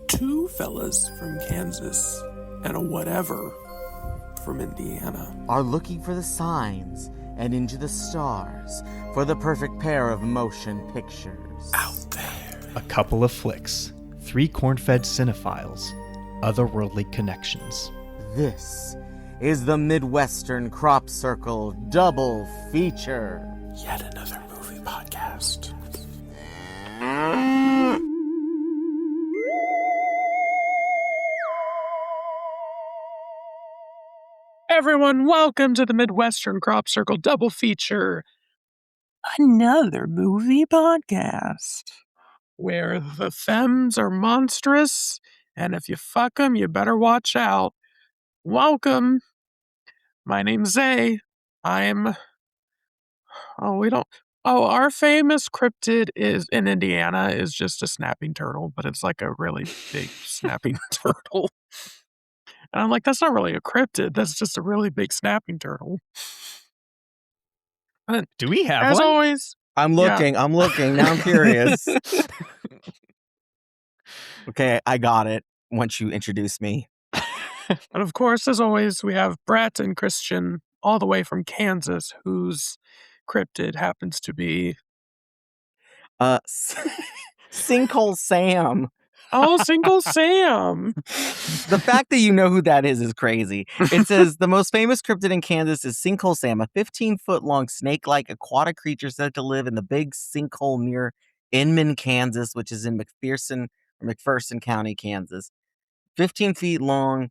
two fellas from Kansas and a whatever from Indiana are looking for the signs and into the stars for the perfect pair of motion pictures. out there. A couple of flicks, 3 corn-fed cinephiles, otherworldly connections. This is the Midwestern Crop Circle Double Feature. Yet another movie podcast. Everyone, welcome to the Midwestern Crop Circle Double Feature. Another movie podcast. Where the femmes are monstrous, and if you fuck them, you better watch out. Welcome. My name's Zay. Our famous cryptid is in Indiana is just a snapping turtle, but it's like a really big snapping turtle. And I'm like, that's not really a cryptid. That's just a really big snapping turtle. And Do we have as one? always, I'm looking. Now I'm curious. Okay, I got it once you introduced me. and of course, as always, we have Brett and Christian all the way from Kansas, whose cryptid happens to be Sinkhole Sam. Single Sam. The fact that you know who that is crazy. It says the most famous cryptid in Kansas is Sinkhole Sam, a 15-foot-long snake-like aquatic creature said to live in the big sinkhole near Inman, Kansas, which is in McPherson County, Kansas. 15 feet long,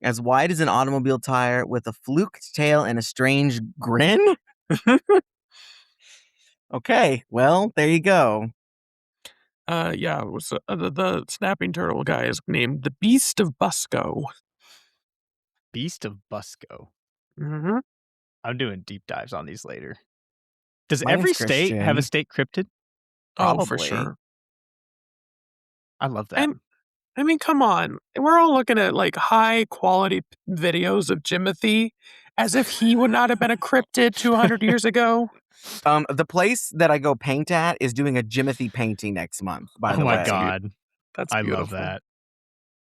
as wide as an automobile tire, with a fluked tail and a strange grin. Okay, well, there you go. The snapping turtle guy is named the Beast of Busco. Beast of Busco. Mm-hmm. I'm doing deep dives on these later. Does My every name's state have a Christian. state cryptid? Oh, for Probably. sure. I love that. And I mean, come on. We're all looking at like high quality videos of Jimothy as if he would not have been a cryptid 200 years ago. The place that I go paint at is doing a Jimothy painting next month, by Oh the my way. God. That's I beautiful. love that.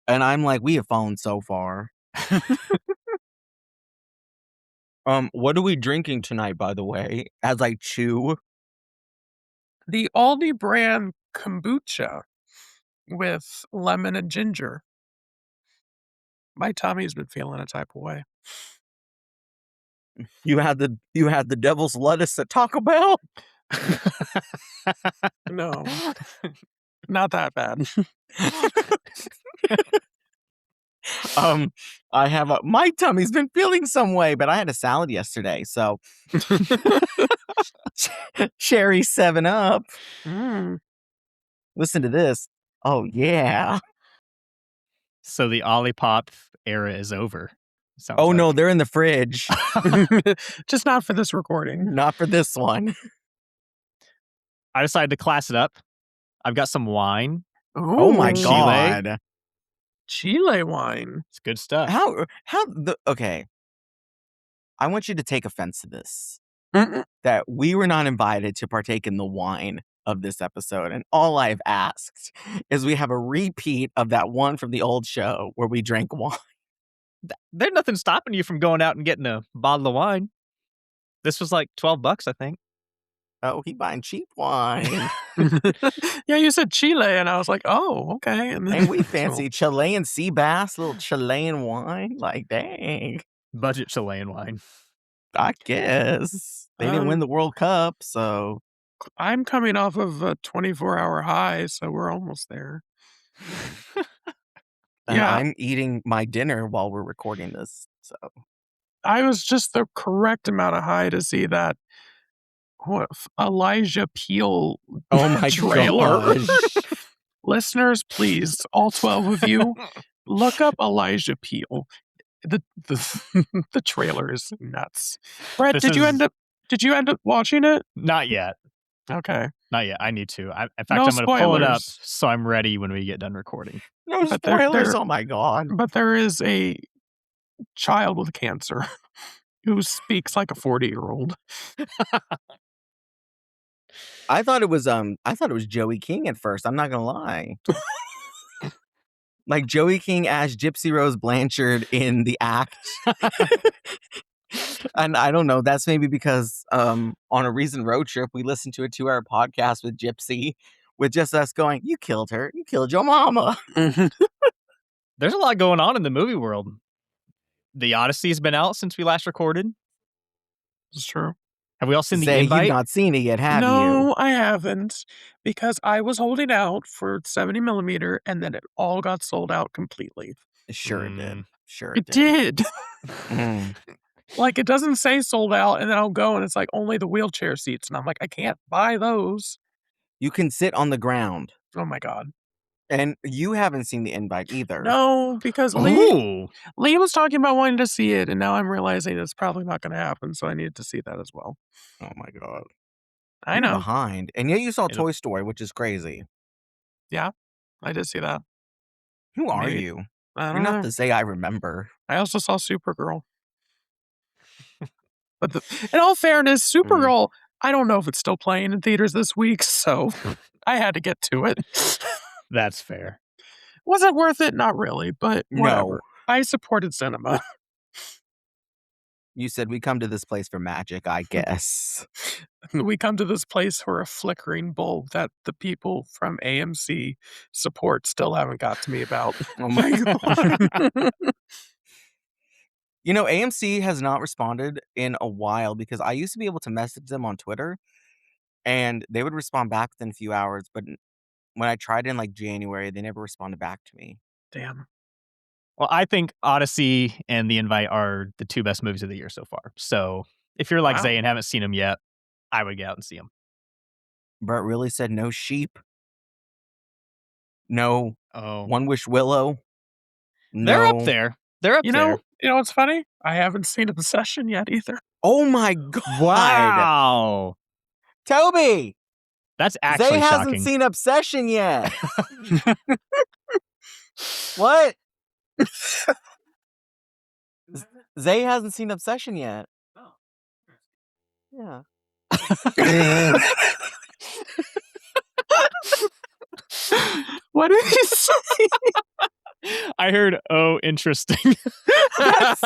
And I'm like, we have fallen so far. What are we drinking tonight, by the way? As I chew. The Aldi brand kombucha with lemon and ginger. My tummy's been feeling a type of way. You had the devil's lettuce at Taco Bell? No, not that bad. I have my tummy's been feeling some way, but I had a salad yesterday, so cherry 7-Up. Listen to this. Oh yeah. So the Olipop era is over. Sounds Oh no, like. they're in the fridge. Just not for this recording. Not for this one. I decided to class it up. I've got some wine. Oh my Chile. God. Chile wine. It's good stuff. Okay. I want you to take offense to this. Mm-mm. That we were not invited to partake in the wine of this episode. And all I've asked is we have a repeat of that one from the old show where we drank wine. There's nothing stopping you from going out and getting a bottle of wine. This was like $12, I think. Oh, he buying cheap wine. Yeah, you said Chile, and I was like, oh, okay. And And we fancy Chilean sea bass, little Chilean wine. Like, dang. Budget Chilean wine. I guess. They didn't win the World Cup, so. I'm coming off of a 24-hour high, so we're almost there. And Yeah. I'm eating my dinner while we're recording this, so. I was just the correct amount of high to see that Elijah Peel Oh my trailer. gosh. Listeners, please, all 12 of you, look up Elijah Peel. The trailer is nuts. Brett, did you end up watching it? Not yet. Okay. Not yet. I need to. In fact, No I'm going to pull it up spoilers. so I'm ready when we get done recording. No But they're- spoilers. they're- Oh my God. But there is a child with cancer who speaks like a 40-year-old. I thought it was Joey King at first. I'm not gonna lie. Like Joey King as Gypsy Rose Blanchard in The Act. And I don't know, that's maybe because on a recent road trip, we listened to a 2-hour podcast with Gypsy, with just us going, you killed her. You killed your mama. There's a lot going on in the movie world. The Odyssey's been out since we last recorded. It's true. Have we all seen The Say Invite? you've not seen it yet, have you? No, I haven't, because I was holding out for 70mm, and then it all got sold out completely. Sure it did. Sure It did. Mm. Like, it doesn't say sold out, and then I'll go, and it's like only the wheelchair seats, and I'm like, I can't buy those. You can sit on the ground. Oh my God. And you haven't seen The Invite either. No, because Lee was talking about wanting to see it, and now I'm realizing it's probably not going to happen, so I needed to see that as well. Oh my God. I You're know. behind. And yet you saw It'll- Toy Story, which is crazy. Yeah, I did see that. Who are Maybe. you? I You're don't not know. to say I remember. I also saw Supergirl. But in all fairness, Supergirl, I don't know if it's still playing in theaters this week, so I had to get to it. That's fair. Was it worth it? Not really, but whatever. No. I supported cinema. You said we come to this place for magic, I guess. We come to this place for a flickering bulb that the people from AMC support still haven't got to me about. Oh my God. You know, AMC has not responded in a while because I used to be able to message them on Twitter and they would respond back within a few hours. But when I tried in like January, they never responded back to me. Damn. Well, I think Odyssey and The Invite are the two best movies of the year so far. So if you're like Wow. Zay and haven't seen them yet, I would get out and see them. Brett really said no sheep. No Oh, One Wish Willow. they're No. up there. They're up You there. know what's funny? I haven't seen Obsession yet either. Oh my God. Wow. Toby. That's actually Zay hasn't shocking. seen Obsession yet. What? Zay hasn't seen Obsession yet. Yeah. What did he say? I heard, oh, interesting. That's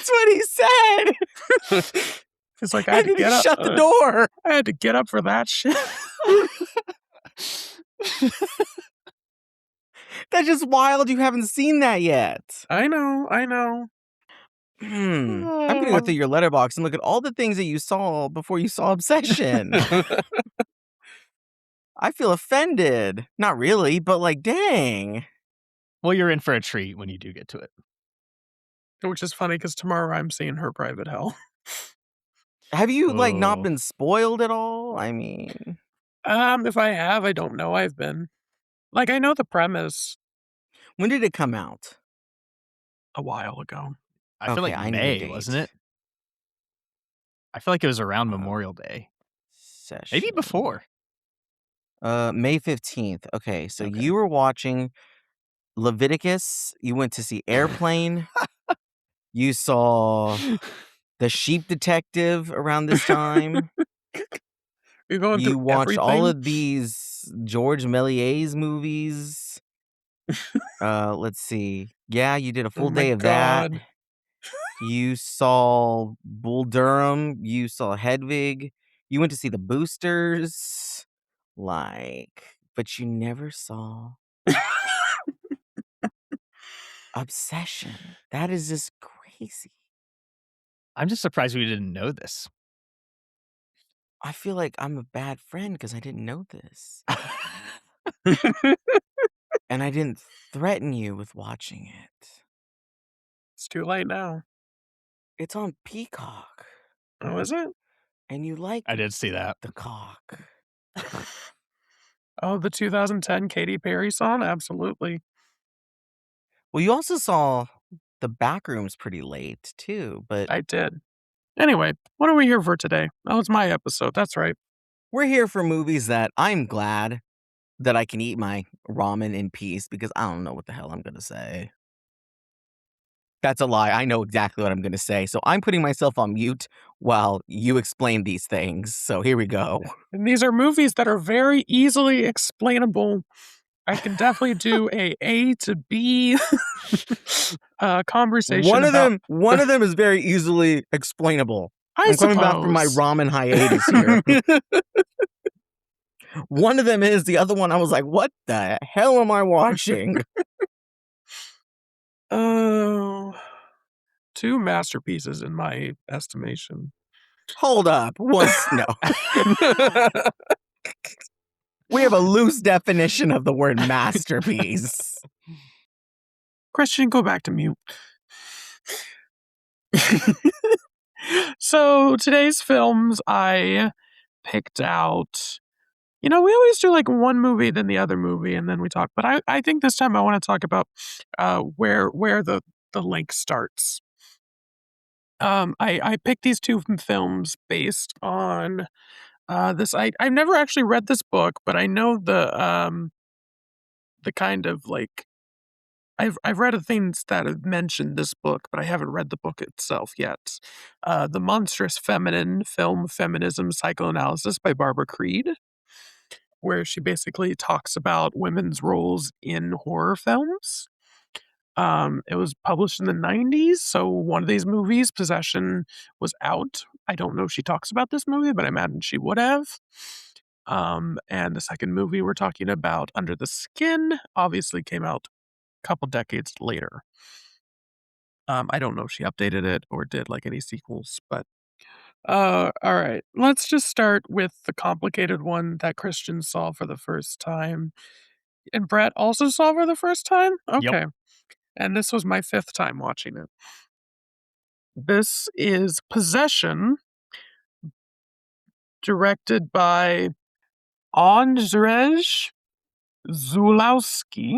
what he said. It's like I had And to then get he up. shut the door. I had to get up for that shit. That's just wild. You haven't seen that yet. I know. I'm gonna go through your letterbox and look at all the things that you saw before you saw Obsession. I feel offended. Not really, but like, dang. Well, you're in for a treat when you do get to it. Which is funny because tomorrow I'm seeing Her Private Hell. Have you like not Oh. been spoiled at all? I mean, If I have, I don't know. I've been. Like, I know the premise when did it come out? a while ago. I feel Okay, like I need a May, date. wasn't it? I feel like it was around Memorial Day. Session. Maybe before. May 15th. Okay, so Okay. you were watching Leviticus. You went to see Airplane. You saw The Sheep Detective around this time. You're going You through watched all everything? of these George Méliès movies. Let's see. Yeah, you did a full Oh my day of that. God. You saw Bull Durham. You saw Hedwig. You went to see the Boosters. But you never saw Obsession. That is just crazy. I'm just surprised we didn't know this. I feel like I'm a bad friend because I didn't know this. And I didn't threaten you with watching it. It's too late now. It's on Peacock. Oh, is it? And you like I did see that. the cock. Oh, the 2010 Katy Perry song? Absolutely. Well, you also saw The Backrooms pretty late, too. But I did. Anyway, what are we here for today? Oh, it's my episode. That's right. we're here for movies that I'm glad that I can eat my ramen in peace because I don't know what the hell I'm going to say. That's a lie. I know exactly what I'm going to say. So I'm putting myself on mute while you explain these things. So here we go. And these are movies that are very easily explainable I can definitely do a to B conversation. One of them is very easily explainable. I'm coming back from my ramen hiatus here. One of them is, the other one I was like, what the hell am I watching? Oh, two masterpieces in my estimation. Hold up. No. We have a loose definition of the word masterpiece. Christian, go back to mute. So today's films, I picked out, we always do like one movie, then the other movie, and then we talk. But I think this time I want to talk about where the link starts. I picked these two films based on this. I've never actually read this book, but I know the kind of like I've read things that have mentioned this book, but I haven't read the book itself yet. The Monstrous-Feminine Film Feminism Psychoanalysis by Barbara Creed, where she basically talks about women's roles in horror films. It was published in the 90s, so one of these movies, Possession, was out. I don't know if she talks about this movie, but I imagine she would have. And the second movie we're talking about, Under the Skin, obviously came out a couple decades later. I don't know if she updated it or did like any sequels, but all right. Let's just start with the complicated one that Christian saw for the first time. And Brett also saw for the first time? Okay. Yep. And this was my 5th time watching it. This is Possession, directed by Andrzej Żuławski.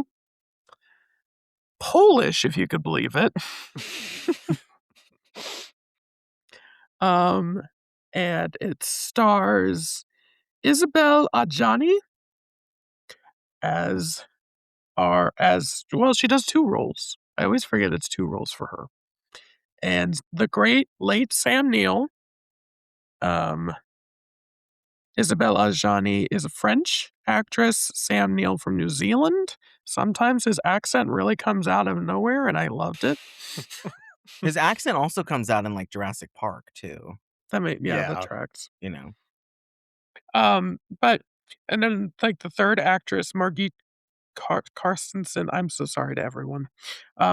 Polish, if you could believe it. And it stars Isabel Adjani as well, she does 2 roles. I always forget it's 2 roles for her. And the great late Sam Neill. Isabel Adjani is a French actress. Sam Neill from New Zealand. Sometimes his accent really comes out of nowhere, and I loved it. His accent also comes out in like Jurassic Park too. That tracks. And then like the third actress, Margit Carstensen, I'm so sorry to everyone,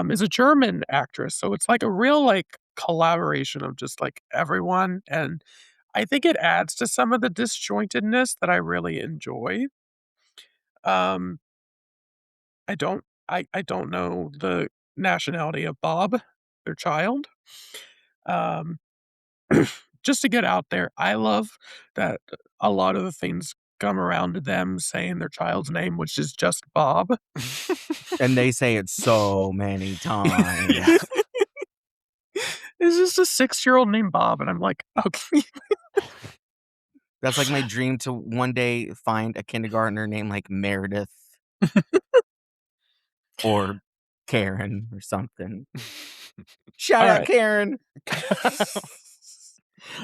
is a German actress. So it's like a real like collaboration of just like everyone, and I think it adds to some of the disjointedness that I really enjoy. I don't know the nationality of Bob, their child. Just to get out there, I love that a lot of the things come around to them saying their child's name, which is just Bob. and they say it so many times. It's just a 6-year-old named Bob, and I'm like, okay. That's like my dream, to one day find a kindergartner named like Meredith or Karen or something. Shout out, Karen.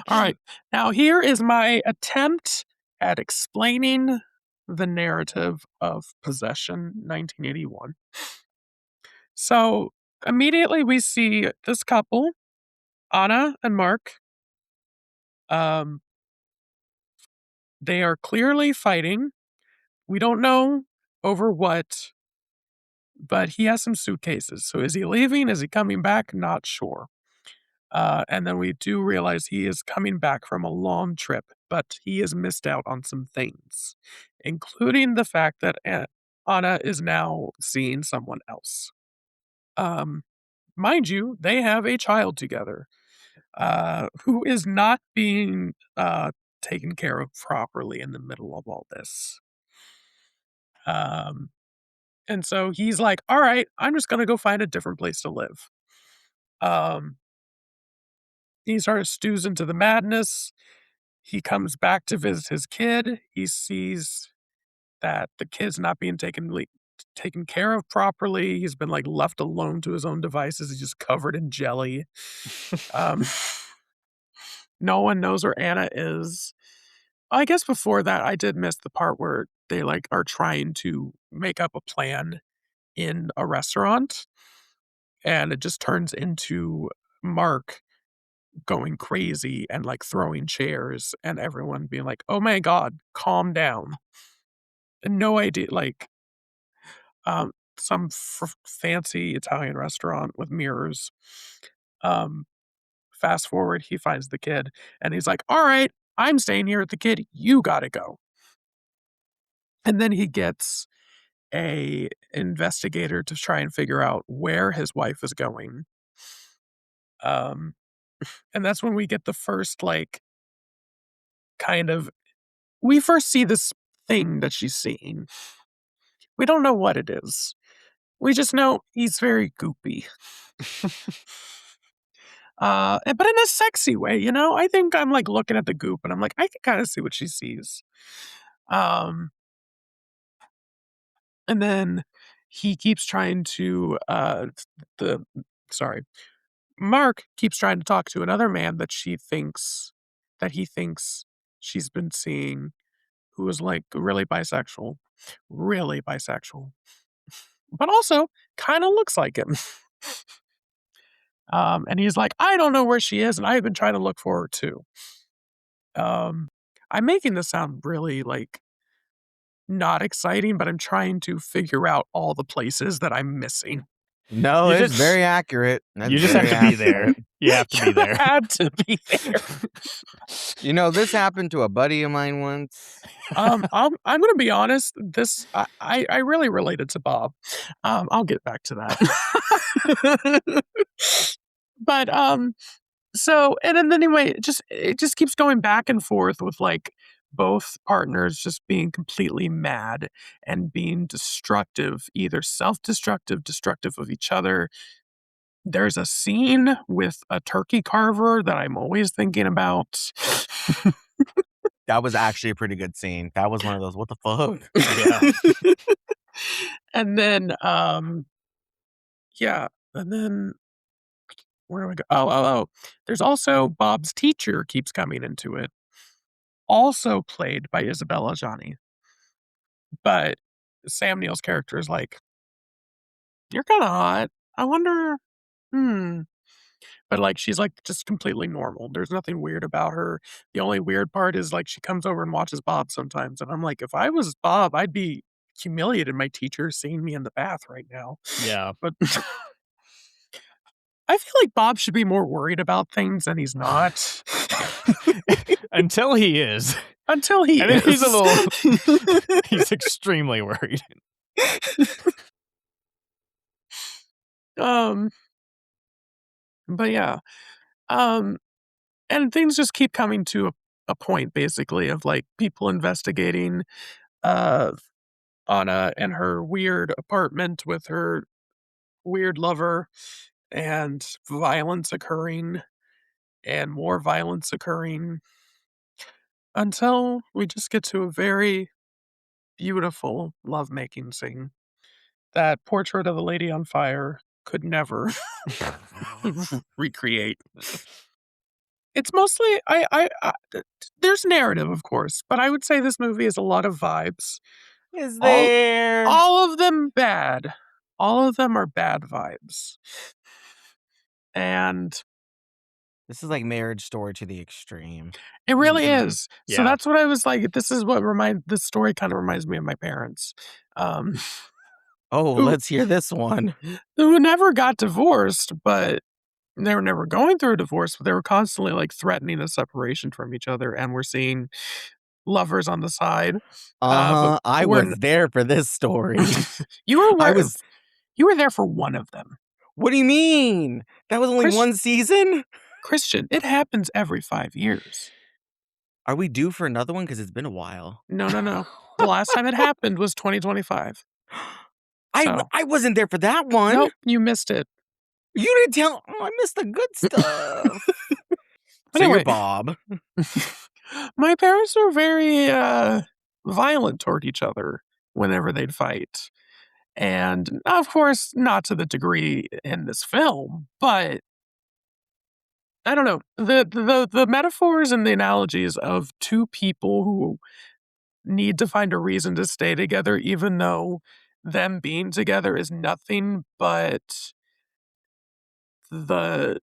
All right. Now, here is my attempt at explaining the narrative of Possession, 1981. So, immediately we see this couple, Anna and Mark. They are clearly fighting. We don't know over what, but he has some suitcases. So, is he leaving? Is he coming back? Not sure. And then we do realize he is coming back from a long trip, but he has missed out on some things, including the fact that Anna is now seeing someone else. Mind you, they have a child together who is not being taken care of properly in the middle of all this. And so he's like, all right, I'm just going to go find a different place to live. He sort of stews into the madness. He comes back to visit his kid. He sees that the kid's not being taken care of properly. He's been like left alone to his own devices. He's just covered in jelly. No one knows where Anna is. I guess before that, I did miss the part where they like are trying to make up a plan in a restaurant, and it just turns into Mark going crazy and like throwing chairs and everyone being like, "Oh my god, calm down." And no idea, like some fancy Italian restaurant with mirrors. Um, Fast forward, he finds the kid and he's like, "All right, I'm staying here with the kid. You gotta go." And then he gets a investigator to try and figure out where his wife is going. Um, and that's when we get the first like kind of we first see this thing that she's seeing. We don't know what it is. We just know he's very goopy. But in a sexy way, you know? I think I'm like looking at the goop and I'm like, I can kind of see what she sees. Um, and then he keeps trying to the sorry, Mark keeps trying to talk to another man that he thinks she's been seeing, who is like really bisexual, but also kind of looks like him. And he's like, I don't know where she is, and I've been trying to look for her too. I'm making this sound really like not exciting, but I'm trying to figure out all the places that I'm missing. No, You it's just- very accurate. That's You just have very to be there. accurate. You have to be there. Had to be there. You know, this happened to a buddy of mine once. I'm gonna be honest. This I really related to Bob. I'll get back to that. But so and then anyway, it just keeps going back and forth with like both partners just being completely mad and being destructive, either self-destructive, destructive of each other. There's a scene with a turkey carver that I'm always thinking about. That was actually a pretty good scene. That was one of those, what the fuck? Yeah. And then yeah, and then where do we go? Oh. There's also Bob's teacher keeps coming into it, also played by Isabella Johnny. But Sam Neill's character is like, "You're kinda hot. I wonder, hmm." But, like, she's, like, just completely normal. There's nothing weird about her. The only weird part is, like, she comes over and watches Bob sometimes, and I'm like, "If I was Bob, I'd be humiliated my teacher seeing me in the bath right now." Yeah. But I feel like Bob should be more worried about things, and he's not. Until he is. Until he And then is. he's extremely worried. But yeah. And things just keep coming to a point basically of like people investigating uh Anna and her weird apartment with her weird lover, and violence occurring and more violence occurring until we just get to a very beautiful lovemaking scene that Portrait of the Lady on Fire could never recreate. It's mostly there's narrative, of course, but I would say this movie is a lot of vibes. Is All there? all of them bad. All of them are bad vibes. And This is like Marriage Story to the extreme. it really Mhm. is. So Yeah. that's what I was like, this story kind of reminds me of my parents. Um, Oh, Who- let's hear this one. who never got divorced, but they were never going through a divorce, but they were constantly like threatening a separation from each other, and we're seeing lovers on the side. Uh-huh. I we're was there for this story. You were I was. you were there for one of them. What do you mean? That was only Chris- one season? Christian, it happens every 5 years. Are we due for another one? Because it's been a while. No. The last time it happened was 2025. So- I wasn't there for that one. Nope, you missed it. You didn't tell. Oh, I missed the good stuff. So Anyway. you're Bob. My parents were very violent toward each other whenever they'd fight. And of course, not to the degree in this film, but I don't know. The metaphors and the analogies of two people who need to find a reason to stay together, even though them being together is nothing but the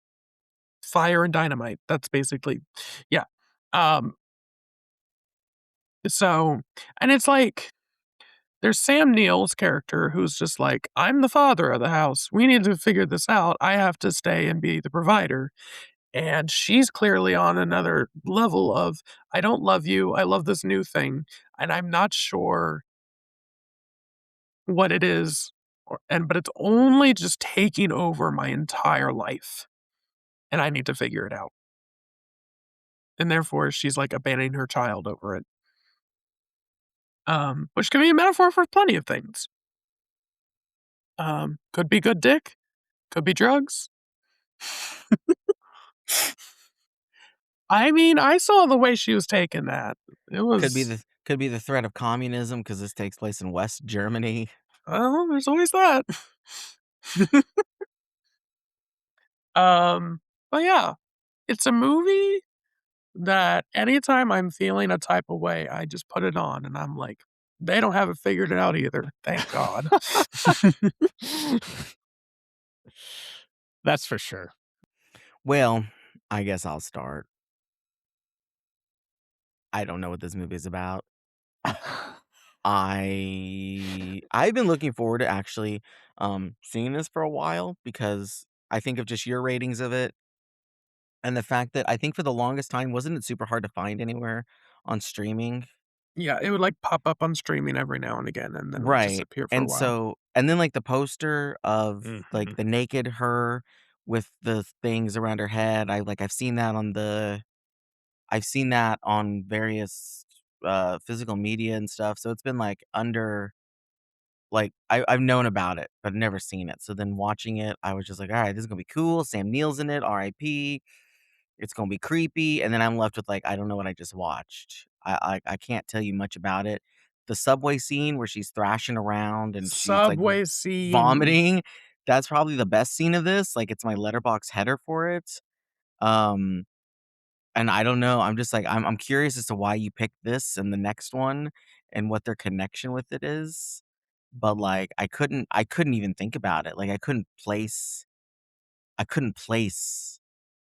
fire and dynamite. That's basically, yeah. So, and it's like, there's Sam Neill's character who's just like, I'm the father of the house. We need to figure this out. I have to stay and be the provider. And she's clearly on another level of, I don't love you. I love this new thing. And I'm not sure what it is. But it's only just taking over my entire life. And I need to figure it out. And therefore, she's like abandoning her child over it. Which can be a metaphor for plenty of things. Could be good dick, could be drugs. I mean, I saw the way she was taking that. It was Could be the threat of communism because this takes place in West Germany. Well, there's always that. But yeah, it's a movie that anytime I'm feeling a type of way, I just put it on and I'm like, they don't have it figured out either. Thank God. That's for sure. Well, I guess I'll start. I don't know what this movie is about. I've been looking forward to actually seeing this for a while because I think of just your ratings of it and the fact that I think for the longest time wasn't it super hard to find anywhere on streaming? Yeah, it would like pop up on streaming every now and again and then it would Right. disappear for a And while. so and then like the poster of like Mhm. the naked her with the things around her head. I've seen that on various physical media and stuff. So it's been like under like I've known about it, but never seen it. So then watching it, I was just like, all right, this is gonna be cool. Sam Neill's in it, R.I.P. It's gonna be creepy. And then I'm left with like, I don't know what I just watched. I can't tell you much about it. The subway scene where she's thrashing around and she's like Subway scene. vomiting. That's probably the best scene of this. Like it's my letterbox header for it. Um, and I don't know. I'm just like I'm curious as to why you picked this and the next one and what their connection with it is. But like I couldn't even think about it. Like I couldn't place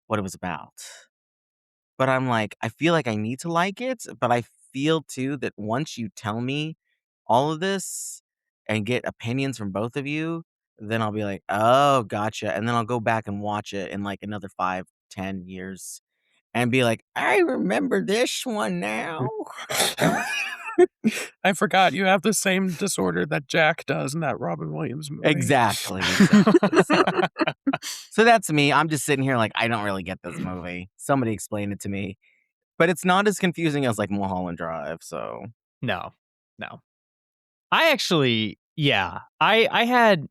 what it was about. But I'm like, I feel like I need to like it, but I feel too that once you tell me all of this and get opinions from both of you, then I'll be like, oh, gotcha. And then I'll go back and watch it in like another 5, 10 years and be like, I remember this one now. I forgot you have the same disorder that Jack does in that Robin Williams movie. Exactly. So that's me. I'm just sitting here like, I don't really get this movie. Somebody explain it to me. But it's not as confusing as like Mulholland Drive. So No. I actually, yeah, I had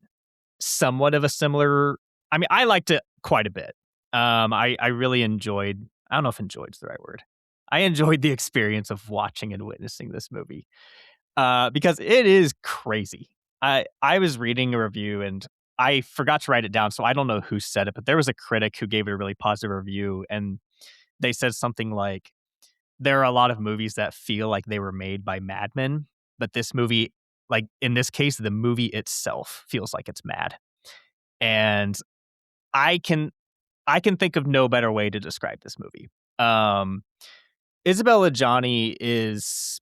somewhat of a similar. I mean, I liked it quite a bit. I really enjoyed. I don't know if enjoyed's the right word. I enjoyed the experience of watching and witnessing this movie because it is crazy. I was reading a review and I forgot to write it down, so I don't know who said it, but there was a critic who gave it a really positive review, and they said something like, "There are a lot of movies that feel like they were made by madmen, but this movie, like in this case, the movie itself feels like it's mad." And I can think of no better way to describe this movie. Isabella Adjani is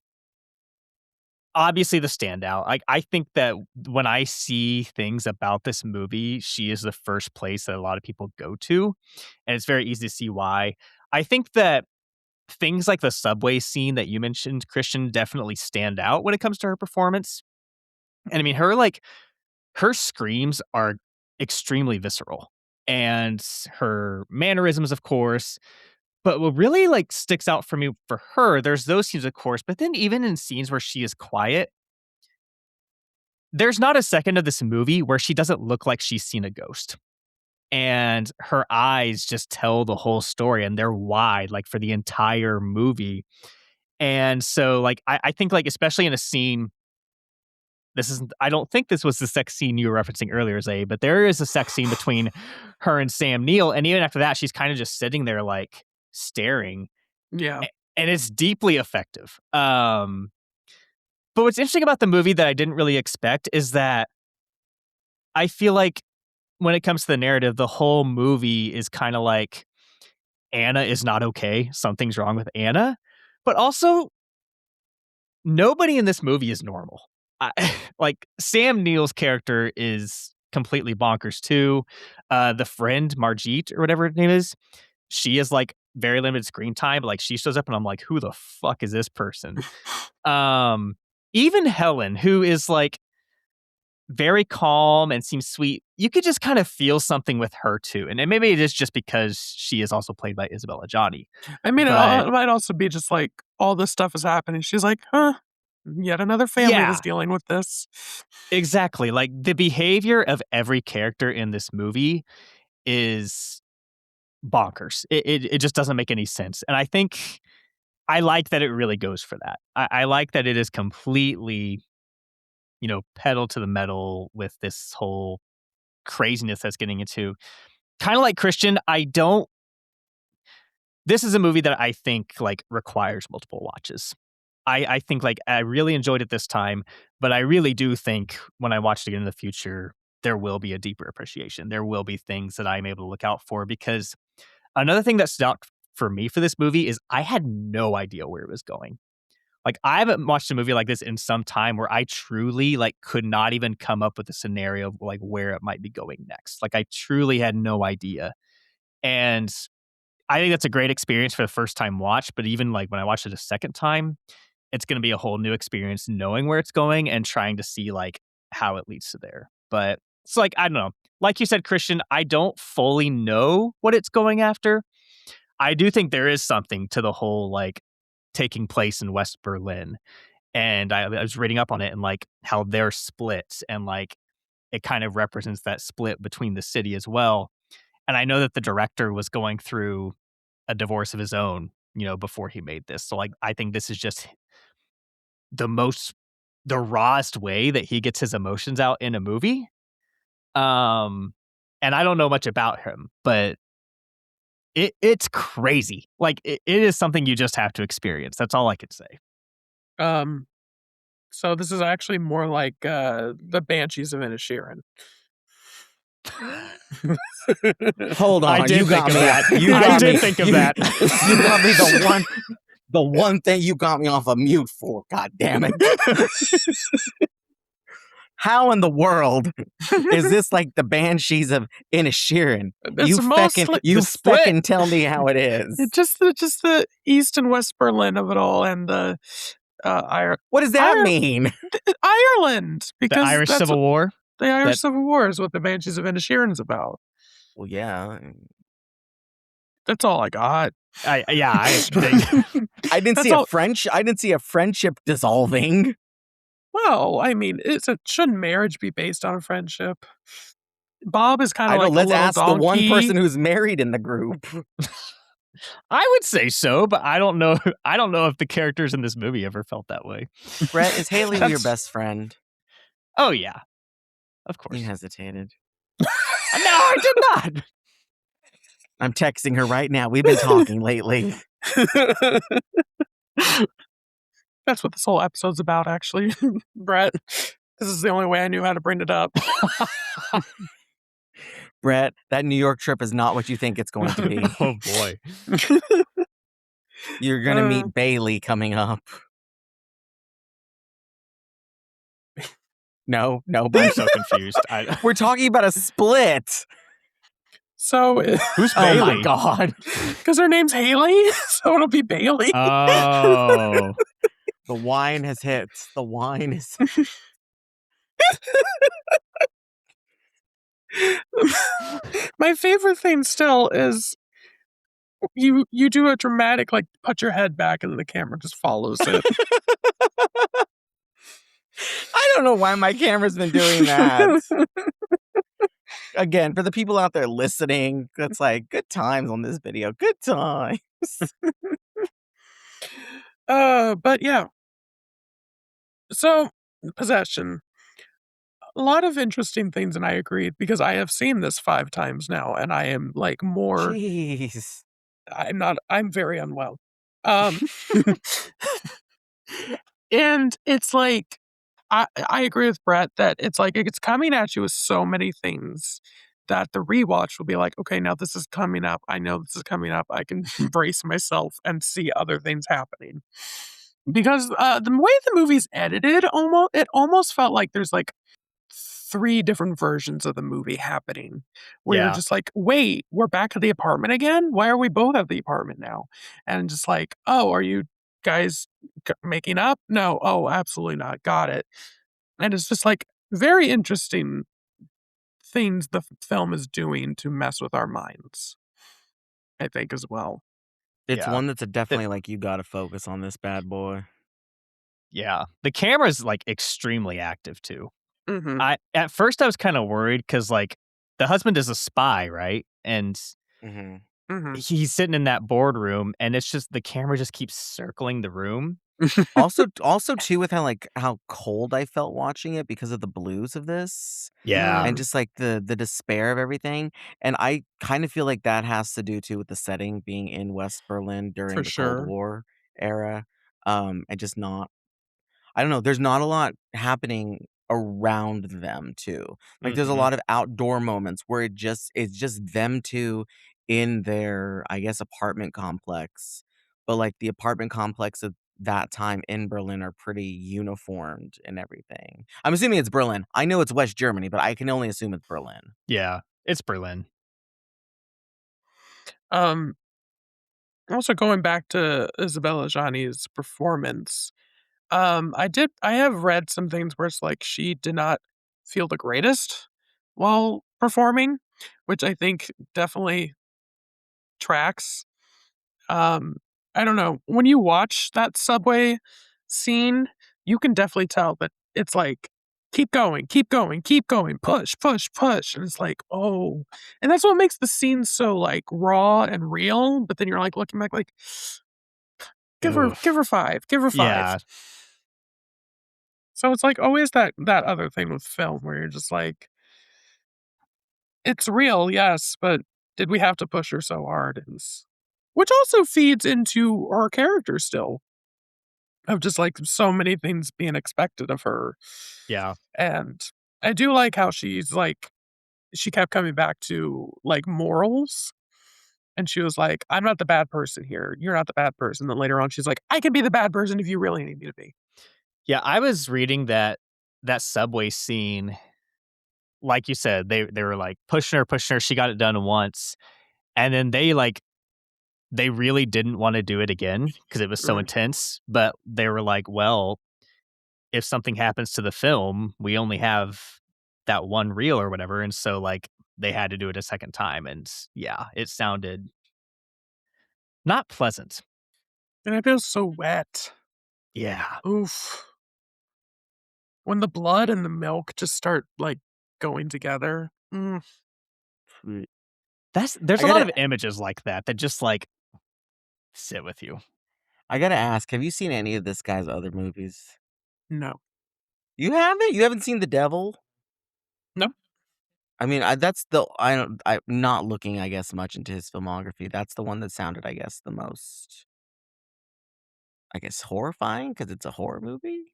obviously the standout. I think that when I see things about this movie, she is the first place that a lot of people go to, and it's very easy to see why. I think that things like the subway scene that you mentioned, Christian, definitely stand out when it comes to her performance. And I mean, her screams are extremely visceral, and her mannerisms, of course. But what really like sticks out for me for her, there's those scenes, of course, but then even in scenes where she is quiet, there's not a second of this movie where she doesn't look like she's seen a ghost. And her eyes just tell the whole story, and they're wide, like for the entire movie. And so, like, I think, like, especially in a scene, this isn't, I don't think this was the sex scene you were referencing earlier, Zay, but there is a sex scene between her and Sam Neill. And even after that, she's kind of just sitting there, like, staring. Yeah. And it's deeply effective. But what's interesting about the movie that I didn't really expect is that I feel like when it comes to the narrative, the whole movie is kind of like Anna is not okay. Something's wrong with Anna. But also, nobody in this movie is normal. Like, Sam Neill's character is completely bonkers, too. The friend, Margit, or whatever her name is, she is, like, very limited screen time. Like, she shows up, and I'm like, who the fuck is this person? Even Helen, who is, like, very calm and seems sweet, you could just kind of feel something with her too. And maybe it is just because she is also played by Isabella Johnny. I mean, But- it might also be just like all this stuff is happening. She's like, yet another family Yeah. is dealing with this. Exactly. Like, the behavior of every character in this movie is bonkers. It just doesn't make any sense. And I think I like that it really goes for that. I like that it is completely, pedal to the metal with this whole craziness that's getting into. Kind of like Christian, this is a movie that I think like requires multiple watches. I think like I really enjoyed it this time, but I really do think when I watch it again in the future, there will be a deeper appreciation. There will be things that I'm able to look out for, because another thing that stood out for me for this movie is I had no idea where it was going. Like, I haven't watched a movie like this in some time where I truly like could not even come up with a scenario of like where it might be going next. Like, I truly had no idea. And I think that's a great experience for the first time watch, but even like when I watched it a second time, it's going to be a whole new experience knowing where it's going and trying to see like how it leads to there. But it's like, I don't know. Like you said, Christian, I don't fully know what it's going after. I do think there is something to the whole like taking place in West Berlin. And I was reading up on it and like how they're split, and like it kind of represents that split between the city as well. And I know that the director was going through a divorce of his own, before he made this. So like I think this is just the rawest way that he gets his emotions out in a movie. And I don't know much about him, but it's crazy. Like it is something you just have to experience. That's all I could say. So this is actually more like the Banshees of Inisherin. Hold on, I did you think got of me. that. I did think of that. You got me the one thing you got me off of mute for. God damn it! How in the world is this like the Banshees of Inisherin? It's mostly You the split. feckin' tell me how it is. It's just the East and West Berlin of it all, and the What does that mean? Ireland, The because Irish that's Civil War. the Irish Civil War is what the Banshees of Inisherin is about. Well, yeah. That's all I got. I didn't That's see all- I didn't see a friendship dissolving. Well, I mean, shouldn't marriage be based on a friendship? Bob is kind I of know. like Let's a little ask donkey. the one person who's married in the group. I would say so, but I don't know. I don't know if the characters in this movie ever felt that way. Brett, is Haley your best friend? Oh yeah, of course. You hesitated. No, I did not. I'm texting her right now. We've been talking lately. That's what this whole episode's about, actually. Brett, this is the only way I knew how to bring it up. Brett, that New York trip is not what you think it's going to be. Oh boy. You're going to meet Bailey coming up. No, I'm so confused. we're talking about a split. So, Who's Oh Bailey? my god. because her name's Haley, so it'll be Bailey. Oh. The wine has hit. The wine is... My favorite thing still is you do a dramatic, like, put your head back and the camera just follows it. I don't know why my camera's been doing that. Again, for the people out there listening, that's like, good times on this video. Good times. But yeah. So, Possession. A lot of interesting things, and I agree, because I have seen this 5 times now, and I am, like, more... Jeez. I'm very unwell. And it's like, I agree with Brett that it's like it's coming at you with so many things that the rewatch will be like, okay, now this is coming up. I know this is coming up. I can brace myself and see other things happening. Because the way the movie's edited, it almost felt like there's like 3 different versions of the movie happening, where you're Yeah. just like, "Wait, we're back at the apartment again? Why are we both at the apartment now?" And just like, "Oh, are you guys making up? No. Oh, absolutely not. Got it." And it's just like very interesting things the film is doing to mess with our minds, I think, as well. It's Yeah. one that's definitely like, you gotta focus on this bad boy. Yeah. The camera's like extremely active too. Mhm. At first I was kind of worried because like the husband is a spy, right? And Mhm. Mhm. he's sitting in that boardroom and it's just the camera just keeps circling the room. Also too, with how cold I felt watching it because of the blues of this, Yeah. and Mm, just, like, the despair of everything, and I kind of feel like that has to do too with the setting being in West Berlin for during the Cold sure. War era, and just not I don't know, there's not a lot happening around them too. Like, there's a Mhm. lot of outdoor moments where it's just them 2 in their, I guess, apartment complex, but, like, the apartment complex of that time in Berlin are pretty uniformed and everything. I'm assuming it's Berlin. I know it's West Germany, but I can only assume it's Berlin. Yeah. It's Berlin. Um, Also going back to Isabella Gianni's performance, I have read some things where it's like she did not feel the greatest while performing, which I think definitely tracks. Um, I don't know. When you watch that subway scene, you can definitely tell that it's like, keep going, keep going, keep going, push, push, push. And it's like, oh. And that's what makes the scene so like raw and real. But then you're like looking back like, give her Oof. 5, give her 5. Yeah. So it's like always that other thing with film where you're just like, it's real, yes, but did we have to push her so hard? Which also feeds into our character still of just like so many things being expected of her. Yeah. And I do like how she's like she kept coming back to like morals. And she was like, I'm not the bad person here. You're not the bad person. Then later on, she's like, I can be the bad person if you really need me to be. Yeah. I was reading that subway scene, like you said, they were like pushing her. She got it done once. And then they really didn't want to do it again because it was so Right. intense. But they were like, well, if something happens to the film, we only have that one reel or whatever. And so like they had to do it a second time. And yeah, it sounded not pleasant. And it feels so wet. Yeah. Oof. When the blood and the milk just start like going together. Mm. There's I a lot gotta of images like that that just like sit with you. I gotta ask, have you seen any of this guy's other movies? No. You haven't? You haven't seen The Devil? No. I mean, that's the I'm not looking, I guess, much into his filmography. That's the one that sounded, I guess, the most, I guess, horrifying because it's a horror movie?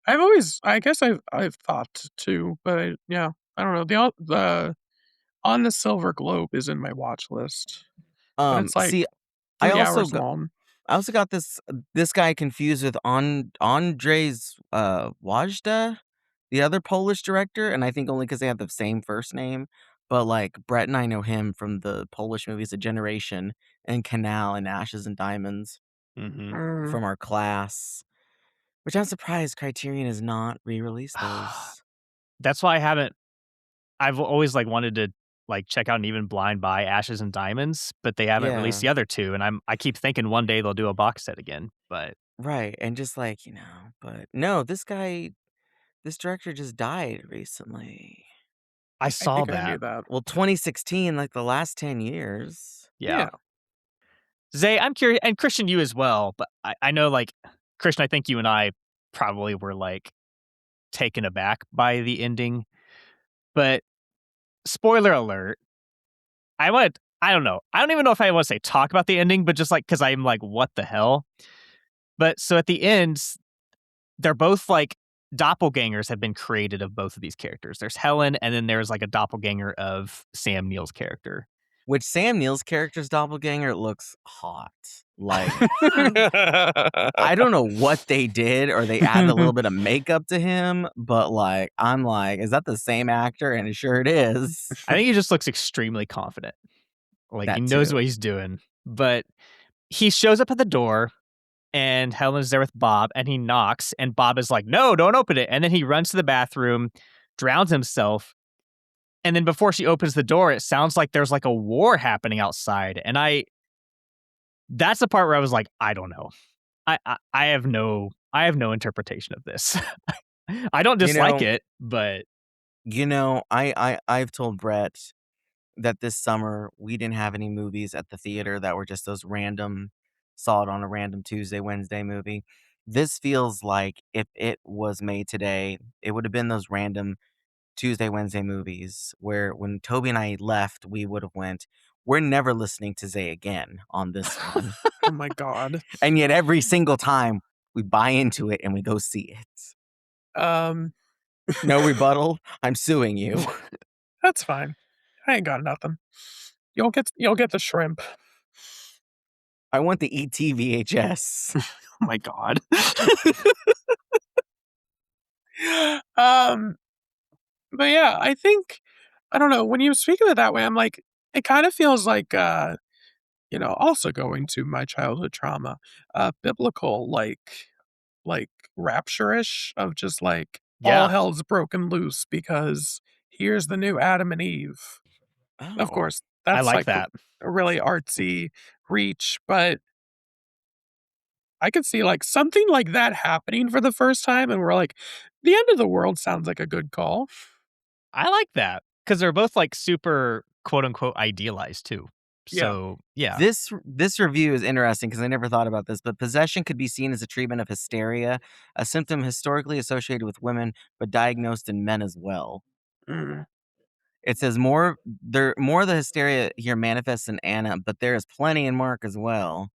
I guess I've thought too, but yeah, I don't know. The On the Silver Globe is in my watch list, but it's like See, I 3 also hours got long. I also got this guy confused with Andrzej, Wajda, the other Polish director, and I think only because they have the same first name, but, like, Brett and I know him from the Polish movies A Generation and Canal and Ashes and Diamonds Mhm. Mm. from our class, which I'm surprised Criterion has not re-released those. That's why I've always like wanted to like check out and even blind buy Ashes and Diamonds, but they haven't released Yeah, the other two. And I keep thinking one day they'll do a box set again. But right, and just, like, but no, this director just died recently. I I saw think I knew that. that. Well, 2016, like, the last 10 years. Yeah. Yeah. Zay, I'm curious, and Christian, you as well. But I know, like, Christian, I think you and I probably were like taken aback by the ending. But spoiler alert, I don't know. I don't even know if I want to say talk about the ending, but just like, because I'm like, what the hell? But so at the end, they're both like doppelgangers have been created of both of these characters. There's Helen, and then there's like a doppelganger of Sam Neill's character. Which Sam Neill's character's doppelganger looks hot. Like, I don't know what they did, or they added a little bit of makeup to him, but like, I'm like, is that the same actor? And sure it is. I think he just looks extremely confident. Like That he knows too. what he's doing. But he shows up at the door, and Helen's there with Bob, and he knocks, and Bob is like, no, don't open it. And then he runs to the bathroom, drowns himself. And then before she opens the door, it sounds like there's like a war happening outside. And that's the part where I was like, I don't know. I have no interpretation of this. I don't dislike it, but I've told Brett that this summer we didn't have any movies at the theater that were just those random, saw it on a random Tuesday, Wednesday movie. This feels like if it was made today, it would have been those random Tuesday, Wednesday movies where when Toby and I left, we would have went, we're never listening to Zay again on this one. Oh my God. And yet every single time we buy into it and we go see it. No rebuttal. I'm suing you. That's fine. I ain't got nothing. You'll get the shrimp. I want the ET VHS. Oh my God. But yeah, I think, I don't know, when you speak of it that way, I'm like, it kind of feels like, also going to my childhood trauma, biblical, like rapture-ish of just like all yeah. hell's broken loose because here's the new Adam and Eve. Of course, that's I like that. a really artsy reach, but I could see like something like that happening for the first time, and we're like, the end of the world sounds like a good call. I like that because they're both like super quote unquote idealized too. So yeah. This review is interesting because I never thought about this, but possession could be seen as a treatment of hysteria, a symptom historically associated with women, but diagnosed in men as well. Mm. It says more of the hysteria here manifests in Anna, but there is plenty in Mark as well.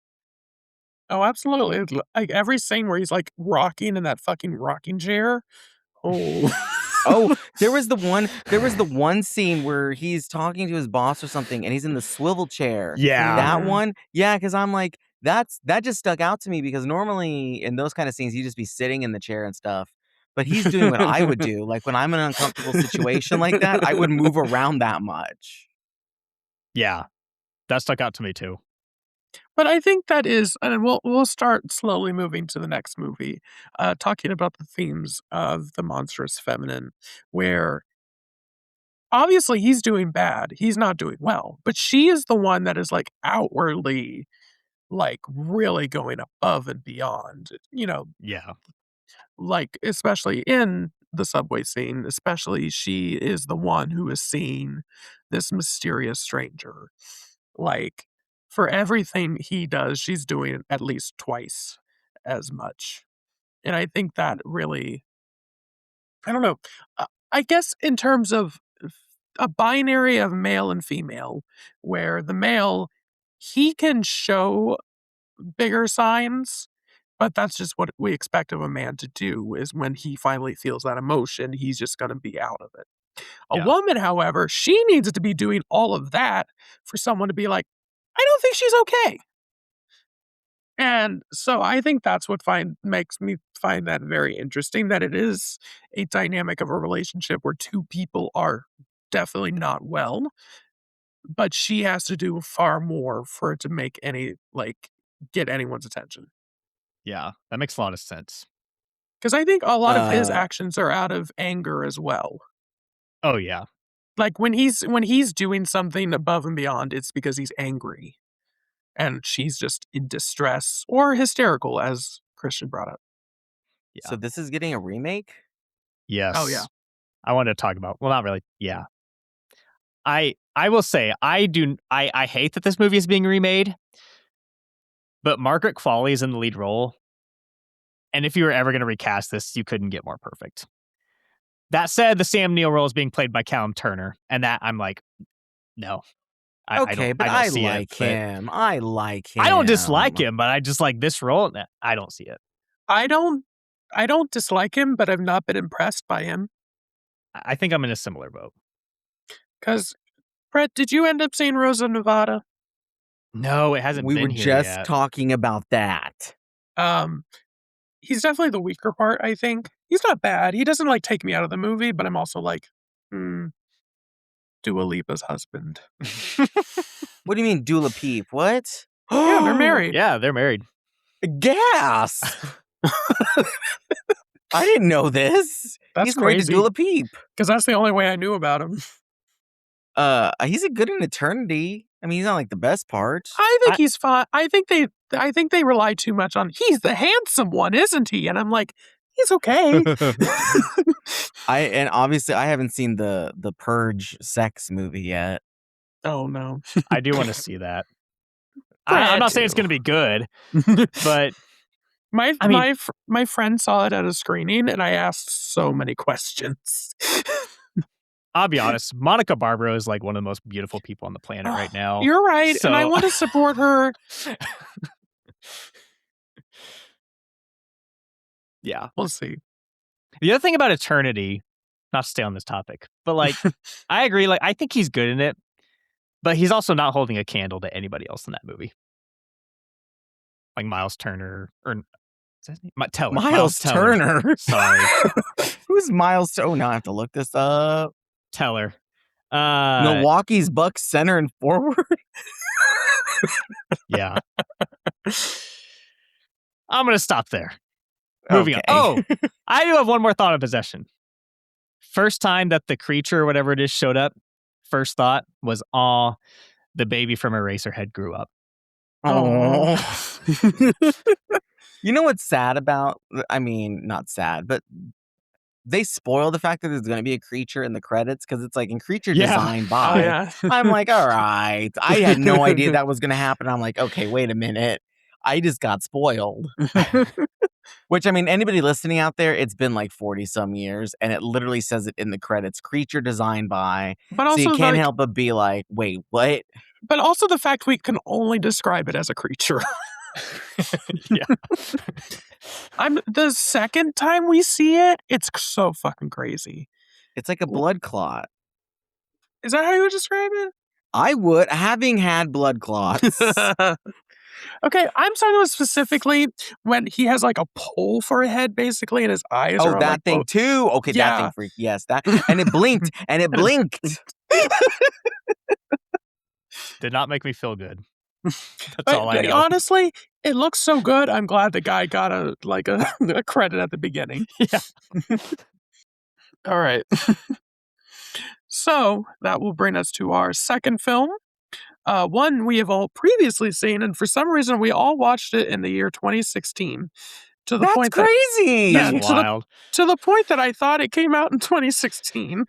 Oh, absolutely. It's like every scene where he's like rocking in that fucking rocking chair. Oh. Oh, there was the one scene where he's talking to his boss or something and he's in the swivel chair. Yeah. That one? Yeah, because I'm like, that just stuck out to me because normally in those kind of scenes, you just be sitting in the chair and stuff. But he's doing what I would do. Like when I'm in an uncomfortable situation like that, I would move around that much. Yeah. That stuck out to me too. But I think that is, and we'll start slowly moving to the next movie, talking about the themes of the monstrous feminine, where obviously he's doing bad, he's not doing well, but she is the one that is like outwardly, like really going above and beyond, Yeah. like especially in the subway scene, especially she is the one who is seeing this mysterious stranger. Like, for everything he does, she's doing at least twice as much. And I think that really, I don't know. I guess in terms of a binary of male and female, where the male, he can show bigger signs, but that's just what we expect of a man to do, is when he finally feels that emotion, he's just going to be out of it. A Yeah. woman, however, she needs to be doing all of that for someone to be like, I don't think she's okay. And so I think that's what makes me find that very interesting, that it is a dynamic of a relationship where two people are definitely not well, but she has to do far more for it to make get anyone's attention. Yeah. That makes a lot of sense. Because I think a lot of his actions are out of anger as well. Oh yeah. Like when he's doing something above and beyond, it's because he's angry. And she's just in distress or hysterical, as Christian brought up. Yeah. So this is getting a remake? Yes. Oh, yeah. I wanted to talk about, well, not really. Yeah. I will say I hate that this movie is being remade, but Margaret Qualley is in the lead role. And if you were ever going to recast this, you couldn't get more perfect. That said, the Sam Neill role is being played by Callum Turner, and that I'm like, no. I don't see like it, him. I like him. I don't dislike him, but I just like this role. I don't see it. I don't dislike him, but I've not been impressed by him. I think I'm in a similar boat. Because, Brett, did you end up seeing Rosa Nevada? No, it hasn't We been were here just yet. talking about that. He's definitely the weaker part, I think. He's not bad. He doesn't, like, take me out of the movie, but I'm also like, Dua Lipa's husband. What do you mean, Dula Peep? What? Yeah, they're married. Yeah, they're married. Gas! I didn't know this. That's He's married to crazy. Dula Peep. Because that's the only way I knew about him. He's a good in Eternity. I mean, he's not like the best part. I think he's fine. I think they rely too much on he's the handsome one, isn't he? And I'm like, he's okay. And obviously I haven't seen the Purge sex movie yet. Oh no. I do want to see that. Brad I'm not saying it's too. going to be good, but my friend saw it at a screening, and I asked so many questions. I'll be honest, Monica Barbaro is like one of the most beautiful people on the planet right now. You're right, and I want to support her. Yeah. We'll see. The other thing about Eternity, not to stay on this topic, but like, I agree. Like, I think he's good in it, but he's also not holding a candle to anybody else in that movie. Like Miles Turner, or Teller. Miles Turner. Sorry. Who's Miles? Oh, now I have to look this up. Teller. Milwaukee's Bucks center and forward. Yeah. I'm going to stop there. Moving on. Oh, I do have one more thought of possession. First time that the creature or whatever it is showed up, first thought was, the baby from Eraserhead grew up. Oh. You know what's sad about? I mean, not sad, but they spoil the fact that there's going to be a creature in the credits because it's like in creature designed by. Oh, yeah. I'm like, all right. I had no idea that was going to happen. I'm like, okay, wait a minute. I just got spoiled. Which, I mean, anybody listening out there, it's been like 40 some years, and it literally says it in the credits, creature designed by. But also, so you can't help but be like, wait, what? But also the fact we can only describe it as a creature. Yeah. The second time we see it, it's so fucking crazy. It's like a blood clot. Is that how you would describe it? I would, having had blood clots. Okay, I'm talking about specifically when he has like a pole for a head, basically, and his eyes are that like, thing too? Okay, that thing freaked. Yes, that. And it blinked, and it blinked. Did not make me feel good. That's all I know. Honestly, it looks so good. I'm glad the guy got a credit at the beginning. Yeah. All right. So that will bring us to our second film. One we have all previously seen, and for some reason we all watched it in the year 2016. To the point crazy. That's wild. To the point that I thought it came out in 2016.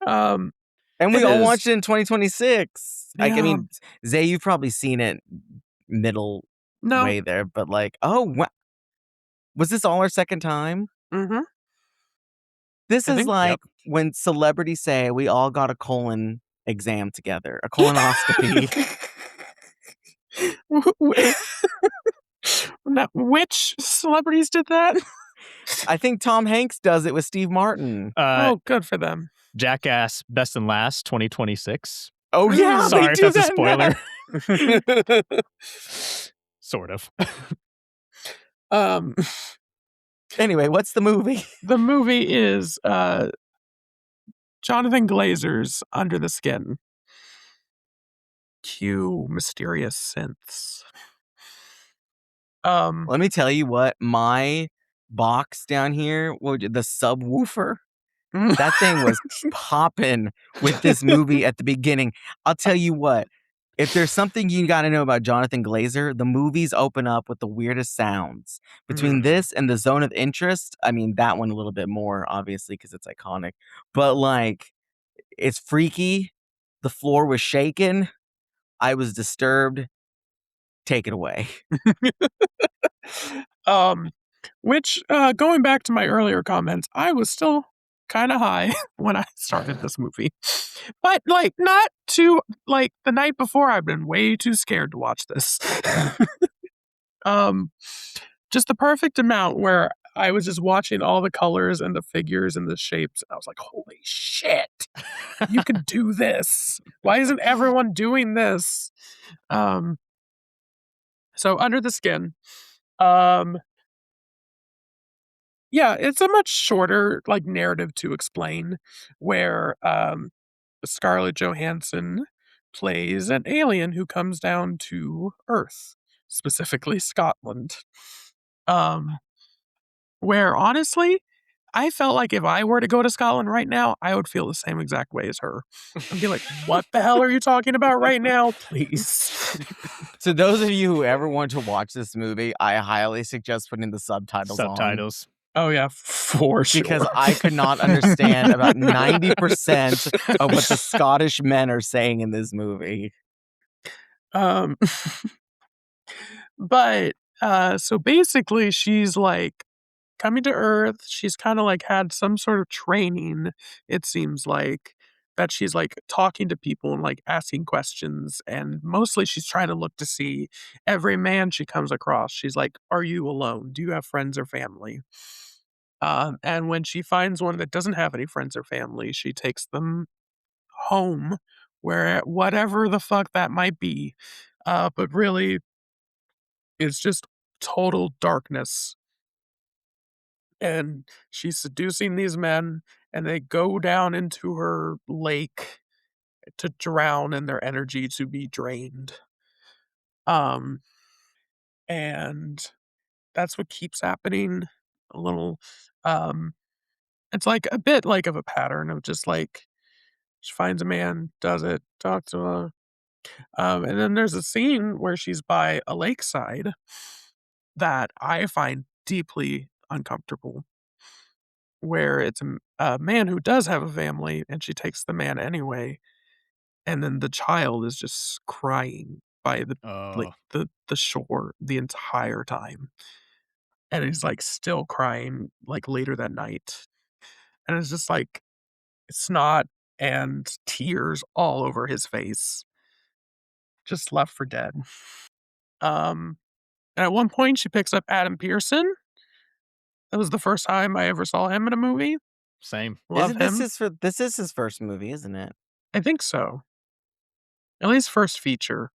And we all watched it in 2026. Yeah. Like, I mean, Zay, you've probably seen it middle way there, but like, was this all our second time? Mm-hmm. This is like when celebrities say we all got a colon exam together, a colonoscopy. Which celebrities did that? I think Tom Hanks does it with Steve Martin. Good for them. Jackass Best and Last 2026. Oh yeah, sorry if that's a spoiler. Sort of. Anyway, what's the movie? The movie is Jonathan Glazer's Under the Skin. Cue mysterious synths. Let me tell you what, my box down here, the subwoofer, that thing was popping with this movie at the beginning. I'll tell you what, if there's something you got to know about Jonathan Glazer, the movies open up with the weirdest sounds. Between this and The Zone of Interest, I mean, that one a little bit more, obviously, because it's iconic. But, like, it's freaky. The floor was shaking. I was disturbed. Take it away. Which, going back to my earlier comments, I was still kind of high when I started this movie. But like not too like the night before I've been way too scared to watch this. Just the perfect amount where I was just watching all the colors and the figures and the shapes. And I was like, holy shit, you can do this. Why isn't everyone doing this? So Under the Skin. Yeah, it's a much shorter like narrative to explain where Scarlett Johansson plays an alien who comes down to Earth, specifically Scotland. Where honestly, I felt like if I were to go to Scotland right now, I would feel the same exact way as her. I'd be like, what the hell are you talking about right now? Please. So those of you who ever want to watch this movie, I highly suggest putting the subtitles on. Oh yeah, for sure. Because I could not understand about 90% of what the Scottish men are saying in this movie. But so basically she's like coming to Earth. She's kind of like had some sort of training, it seems like, that she's like talking to people and like asking questions. And mostly she's trying to look to see every man she comes across. She's like, are you alone? Do you have friends or family? And when she finds one that doesn't have any friends or family, she takes them home, where whatever the fuck that might be. But really, it's just total darkness. And she's seducing these men, and they go down into her lake to drown and their energy to be drained. And that's what keeps happening. A little, it's like a bit like of a pattern of just like she finds a man, does it, talks to her. And then there's a scene where she's by a lakeside that I find deeply uncomfortable, where it's a man who does have a family, and she takes the man anyway, and then the child is just crying by the shore the entire time, and he's like still crying like later that night, and it's just like snot and tears all over his face, just left for dead. And at one point, she picks up Adam Pearson. That was the first time I ever saw him in a movie. Same. Love him. This is his first movie, isn't it? I think so. At least first feature.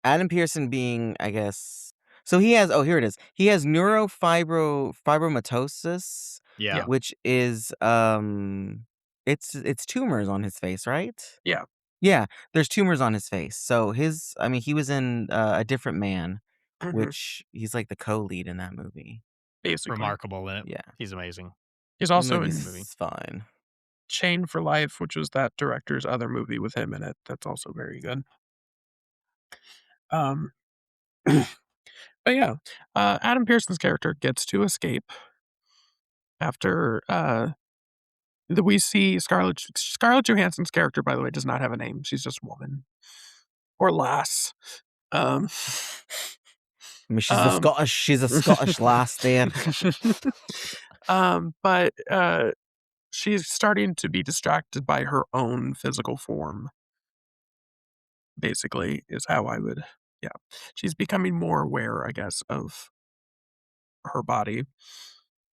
Adam Pearson being, I guess. So he has. Oh, here it is. He has neurofibromatosis. Yeah. Which is it's tumors on his face, right? Yeah. Yeah, there's tumors on his face. So he was in A Different Man, Mhm. which he's like the co-lead in that movie. Basically. Remarkable in it. Yeah. He's amazing. He's also in It's fine. Chain for Life, which was that director's other movie with him in it. That's also very good. But yeah, Adam Pearson's character gets to escape after we see Scarlett Johansson's character, by the way, does not have a name. She's just woman or lass. I mean, she's a Scottish lass there. But she's starting to be distracted by her own physical form. Basically, is how I would. Yeah, she's becoming more aware, I guess, of her body.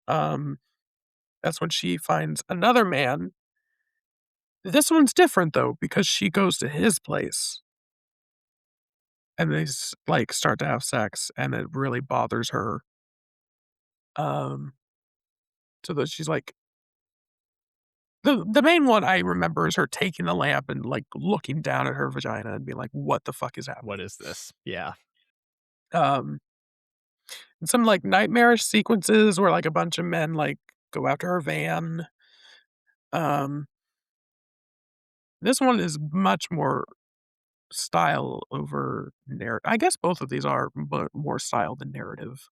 That's when she finds another man. This one's different though, because she goes to his place, and they like start to have sex, and it really bothers her. So that she's like, the main one I remember is her taking the lamp and like looking down at her vagina and being like, "What the fuck is happening? What is this?" Yeah. And some like nightmarish sequences where like a bunch of men like go after her van. This one is much more style over narrative. I guess both of these are, but more style than narrative.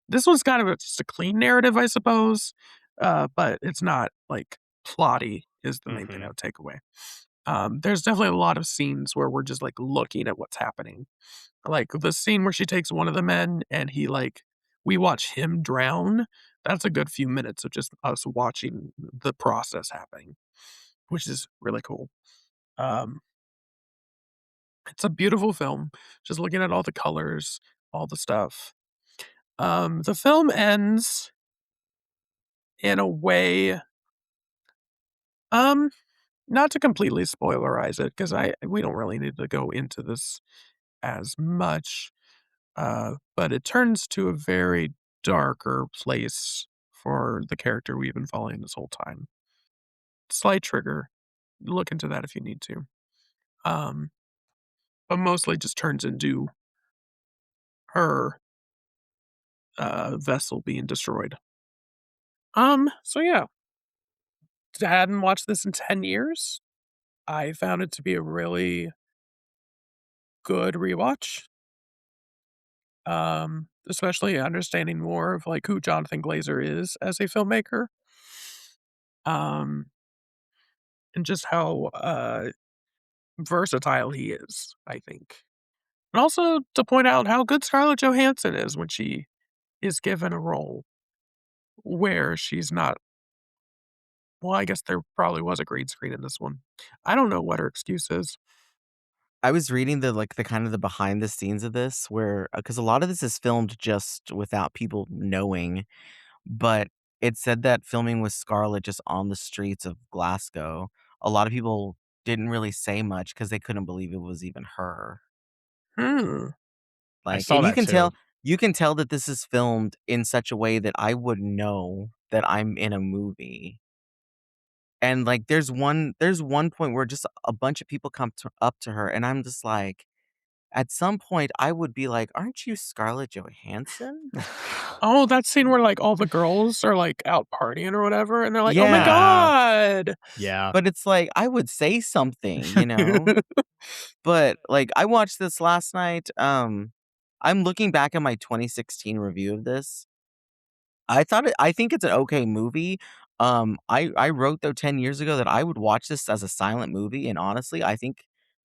This one's kind of just a clean narrative, I suppose, but it's not like plotty. Is the main thing I would take away. There's definitely a lot of scenes where we're just like looking at what's happening. Like the scene where she takes one of the men and he like we watch him drown. that's a good few minutes of just us watching the process happening, which is really cool. Um, it's a beautiful film, just looking at all the colors, all the stuff. The film ends in a way, um, not to completely spoilerize it, because we don't really need to go into this as much, but it turns to a very darker place for the character we've been following this whole time. Slight trigger. Look into that if you need to. Um, but mostly just turns into her vessel being destroyed. So yeah, I hadn't watched this in 10 years. I found it to be a really good rewatch. Especially understanding more of like who Jonathan Glazer is as a filmmaker. Um, and just how versatile he is, I think. And also to point out how good Scarlett Johansson is when she is given a role where she's not. Well, I guess there probably was a green screen in this one. I don't know what her excuse is. I was reading the kind of the behind the scenes of this where because a lot of this is filmed just without people knowing, but it said that filming with Scarlett just on the streets of Glasgow, a lot of people didn't really say much because they couldn't believe it was even her. Hmm. I Like, saw and that too. you can tell that this is filmed in such a way that I would know that I'm in a movie. And like there's one point where just a bunch of people up to her and I'm just like at some point I would be like, "Aren't you Scarlett Johansson?" Oh, that scene where like all the girls are like out partying or whatever, and they're like, "Oh my Yeah. god!" Yeah. But it's like I would say something, you know? But like I watched this last night. I'm looking back at my 2016 review of this. I think it's an okay movie. I wrote though 10 years ago that I would watch this as a silent movie, and honestly, I think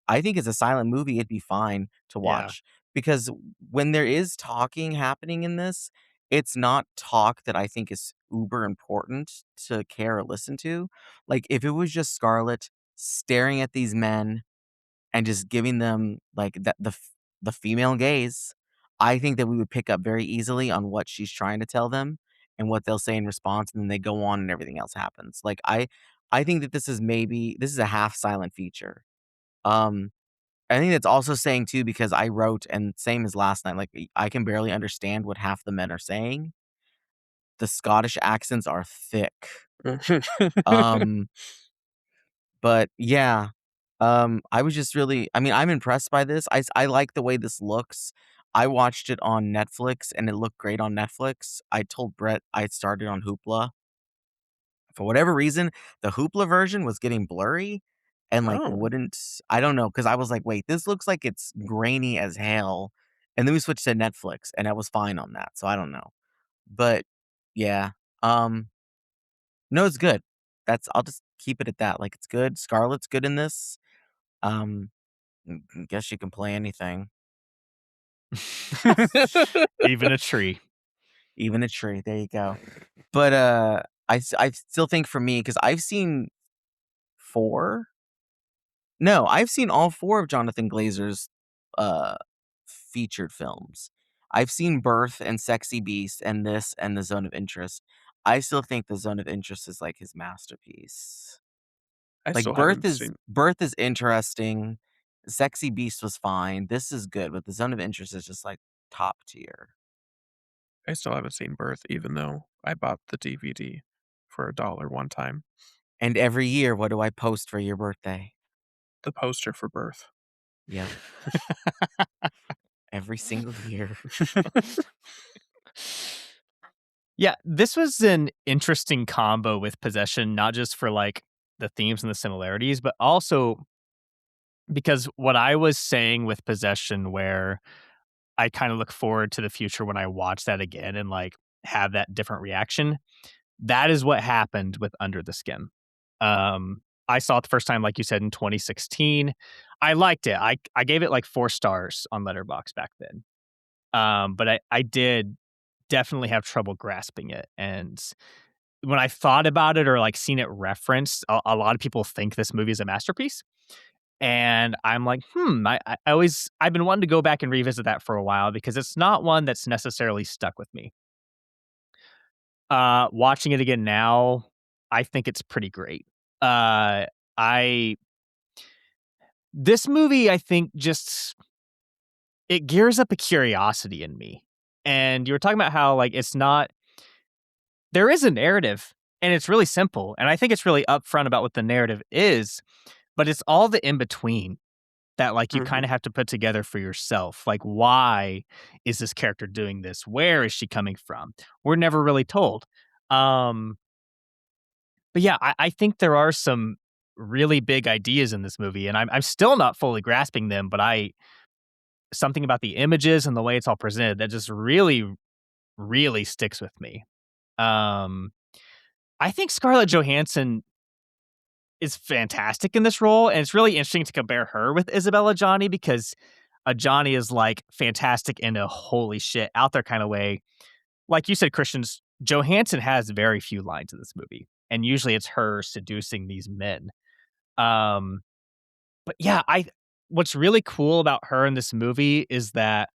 as a silent movie it'd be fine to Yeah. watch because when there is talking happening in this, it's not talk that I think is uber important to care or listen to. Like if it was just Scarlett staring at these men and just giving them like the female gaze, I think that we would pick up very easily on what she's trying to tell them and what they'll say in response, and then they go on and everything else happens. Like I think that this is a half silent feature. Um, I think that's also saying too because I wrote and same as last night, like I can barely understand what half the men are saying. The Scottish accents are thick. Um, but yeah, I was just really I mean, I'm impressed by this. I like the way this looks. I watched it on Netflix, and it looked great on Netflix. I told Brett I started on Hoopla. For whatever reason, the Hoopla version was getting blurry and, like, Oh. wouldn't I don't know because I was like, "Wait, this looks like it's grainy as hell." And then we switched to Netflix, and I was fine on that, so I don't know. But, yeah, um, no, it's good. I'll just keep it at that, like, it's good. Scarlett's good in this. Um Guess you can play anything, Even a tree. even a tree. There you go. But I still think for me because I've seen four. No, I've seen all four of Jonathan Glazer's uh featured films. I've seen Birth and Sexy Beast and this and The Zone of Interest. I still think The Zone of Interest is like his masterpiece. I Like still haven't seen. Birth is interesting. Sexy Beast was fine. This is good, but The Zone of Interest is just like top tier. I still haven't seen Birth, even though I bought the DVD for $1 one time. And every year, what do I post for your birthday? The poster for Birth. Yep, every single year. Yeah, this was an interesting combo with Possession, not just for like the themes and the similarities, but also because what I was saying with Possession, where I kind of look forward to the future when I watch that again and like have that different reaction. That is what happened with Under the Skin. I saw it the first time, like you said, in 2016. I liked it. I gave it like 4 stars on Letterboxd back then. But I did definitely have trouble grasping it. And when I thought about it or like seen it referenced, a lot of people think this movie is a masterpiece. And I'm like, I've been wanting to go back and revisit that for a while because it's not one that's necessarily stuck with me. Watching it again now, I think it's pretty great. I This movie, I think, just it gears up a curiosity in me. And you were talking about how like there is a narrative and it's really simple. And I think it's really upfront about what the narrative is, but it's all the in between that like you kind Mhm. of have to put together for yourself. Like, why is this character doing this? Where is she coming from? We're never really told. Um, but yeah, I think there are some really big ideas in this movie, and I'm still not fully grasping them, but something about the images and the way it's all presented that just really, really sticks with me. Um, I think Scarlett Johansson is fantastic in this role, and it's really interesting to compare her with Isabella Johnny because Johnny is like fantastic in a holy shit out there kind of way. Like you said, Christians, Johansson has very few lines in this movie, and usually it's her seducing these men. Um, but yeah, I what's really cool about her in this movie is that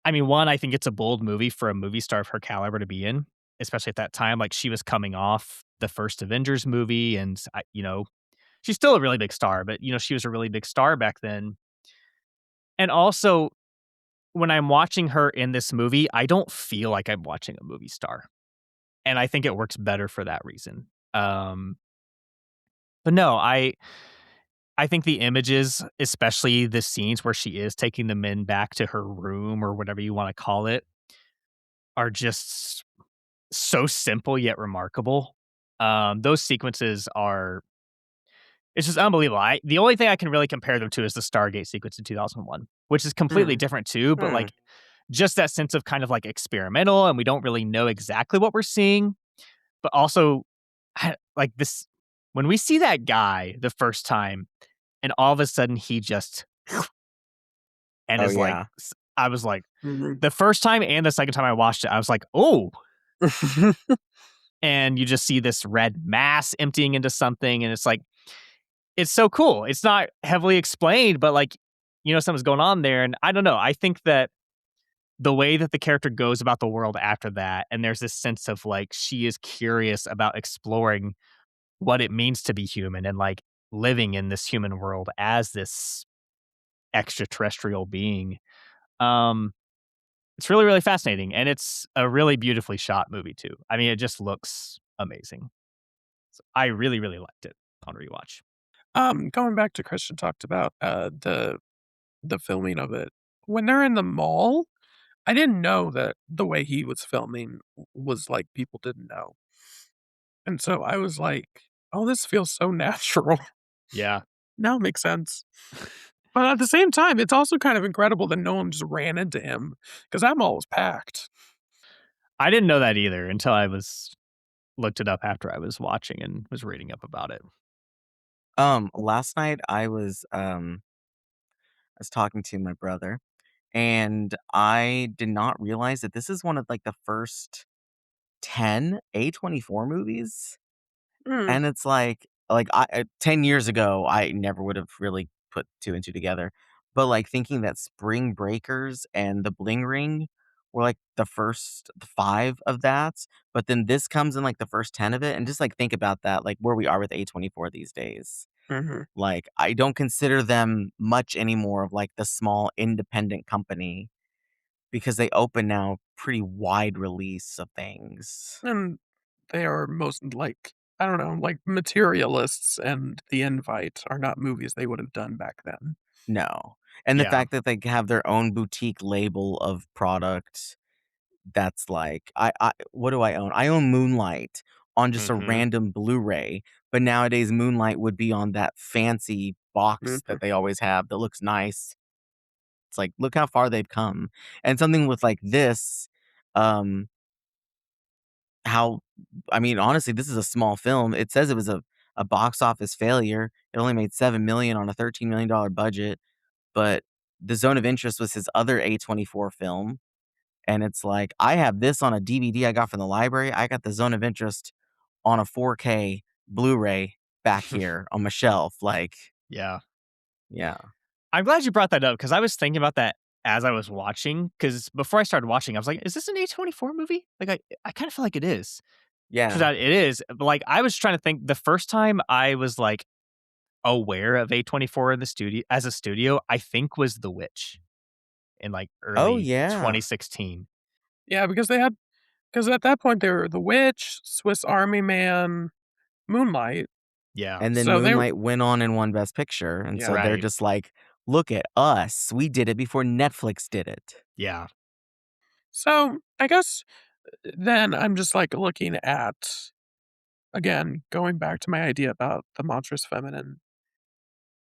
I mean, one, I think it's a bold movie for a movie star of her caliber to be in, especially at that time. Like she was coming off the first Avengers movie, and she's still a really big star, but she was a really big star back then. And also, when I'm watching her in this movie, I don't feel like I'm watching a movie star, and I think it works better for that reason. Um, but no, I think the images, especially the scenes where she is taking the men back to her room or whatever you want to call it, are just so simple yet remarkable. Those sequences are it's just unbelievable. The only thing I can really compare them to is the Stargate sequence in 2001, which is completely Mm. different too, but Mm. like just that sense of kind of like experimental and we don't really know exactly what we're seeing, but also like this when we see that guy the first time and all of a sudden he just and Oh is like yeah. I was like Mhm. the first time and the second time I watched it, I was like, "Oh," and you just see this red mass emptying into something and it's like it's so cool. It's not heavily explained, but like something's going on there and I don't know. I think that the way that the character goes about the world after that and there's this sense of like she is curious about exploring what it means to be human and like living in this human world as this extraterrestrial being. Um it's really really fascinating and it's a really beautifully shot movie too. I mean it just looks amazing. So I really really liked it on rewatch. Going back to Christian talked about the filming of it. When they're in the mall, I didn't know that the way he was filming was like people didn't know. And so I was like, "Oh, this feels so natural." Yeah. Now it makes sense. But at the same time, it's also kind of incredible that no one just ran into him because that mall was packed. I didn't know that either until I was looked it up after I was watching and was reading up about it. Last night I was talking to my brother and I did not realize that this is one of like the first 10 A24 movies. Mm, And it's like 10 years ago, I never would have really put two and two together. But like thinking that Spring Breakers and The Bling Ring were like the first five of that. But then this comes in like the first 10 of it. And just like think about that, like where we are with A24 these days. mhm. Like I don't consider them much anymore of like the small independent company because they open now pretty wide release of things. And they are most like, I don't know, like Materialists and The Invite are not movies they would have done back then. No. And the Yeah. fact that they have their own boutique label of product that's like I what do I own? I own Moonlight on just a Mhm. random Blu-ray, but nowadays Moonlight would be on that fancy box Mhm. that they always have that looks nice. It's like, look how far they've come. And something with like this, um, how I mean, honestly, this is a small film. It says it was a box office failure. It only made 7 million on a $13 million budget, but The Zone of Interest was his other A24 film, And it's like, I have this on a DVD I got from the library. I got the Zone of Interest on a 4K Blu-ray back here on my shelf. Like, Yeah. yeah. I'm glad you brought that up because I was thinking about that as I was watching. Because before I started watching, I was like, is this an A24 movie? Like, I kind of feel like it is. Turns Yeah. out it is. But like, I was trying to think the first time I was like aware of A24 in the studio as a studio, I think was The Witch in like Oh, early yeah. 2016. Yeah, because at that point they were The Witch, Swiss Army Man, Moonlight. Yeah. And then So they Moonlight went on and won Best Picture. And Yeah. so they're Right. just like, look at us. We did it before Netflix did it. Yeah. So I guess then I'm just like looking at, again, going back to my idea about the Monstrous-Feminine.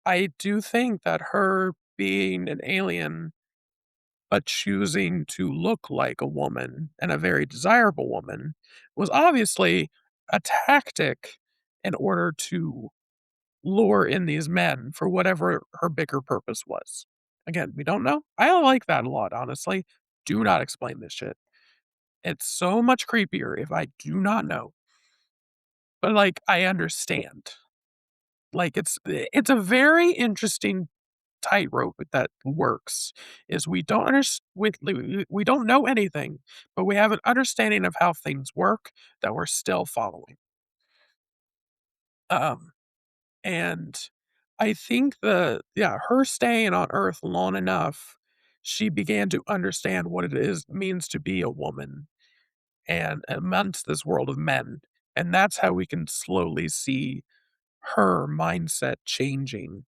I do think that her being an alien, but choosing to look like a woman and a very desirable woman was obviously a tactic in order to lure in these men for whatever her bigger purpose was. Again, we don't know. I like that a lot, honestly. Do not explain this shit. It's so much creepier if I do not know. But like I understand. Like it's a very interesting tightrope that works. Is we don't we don't know anything, but we have an understanding of how things work that we're still following. Um and I think her staying on Earth long enough, she began to understand what it is means to be a woman and amongst this world of men. And that's how we can slowly see her mindset changing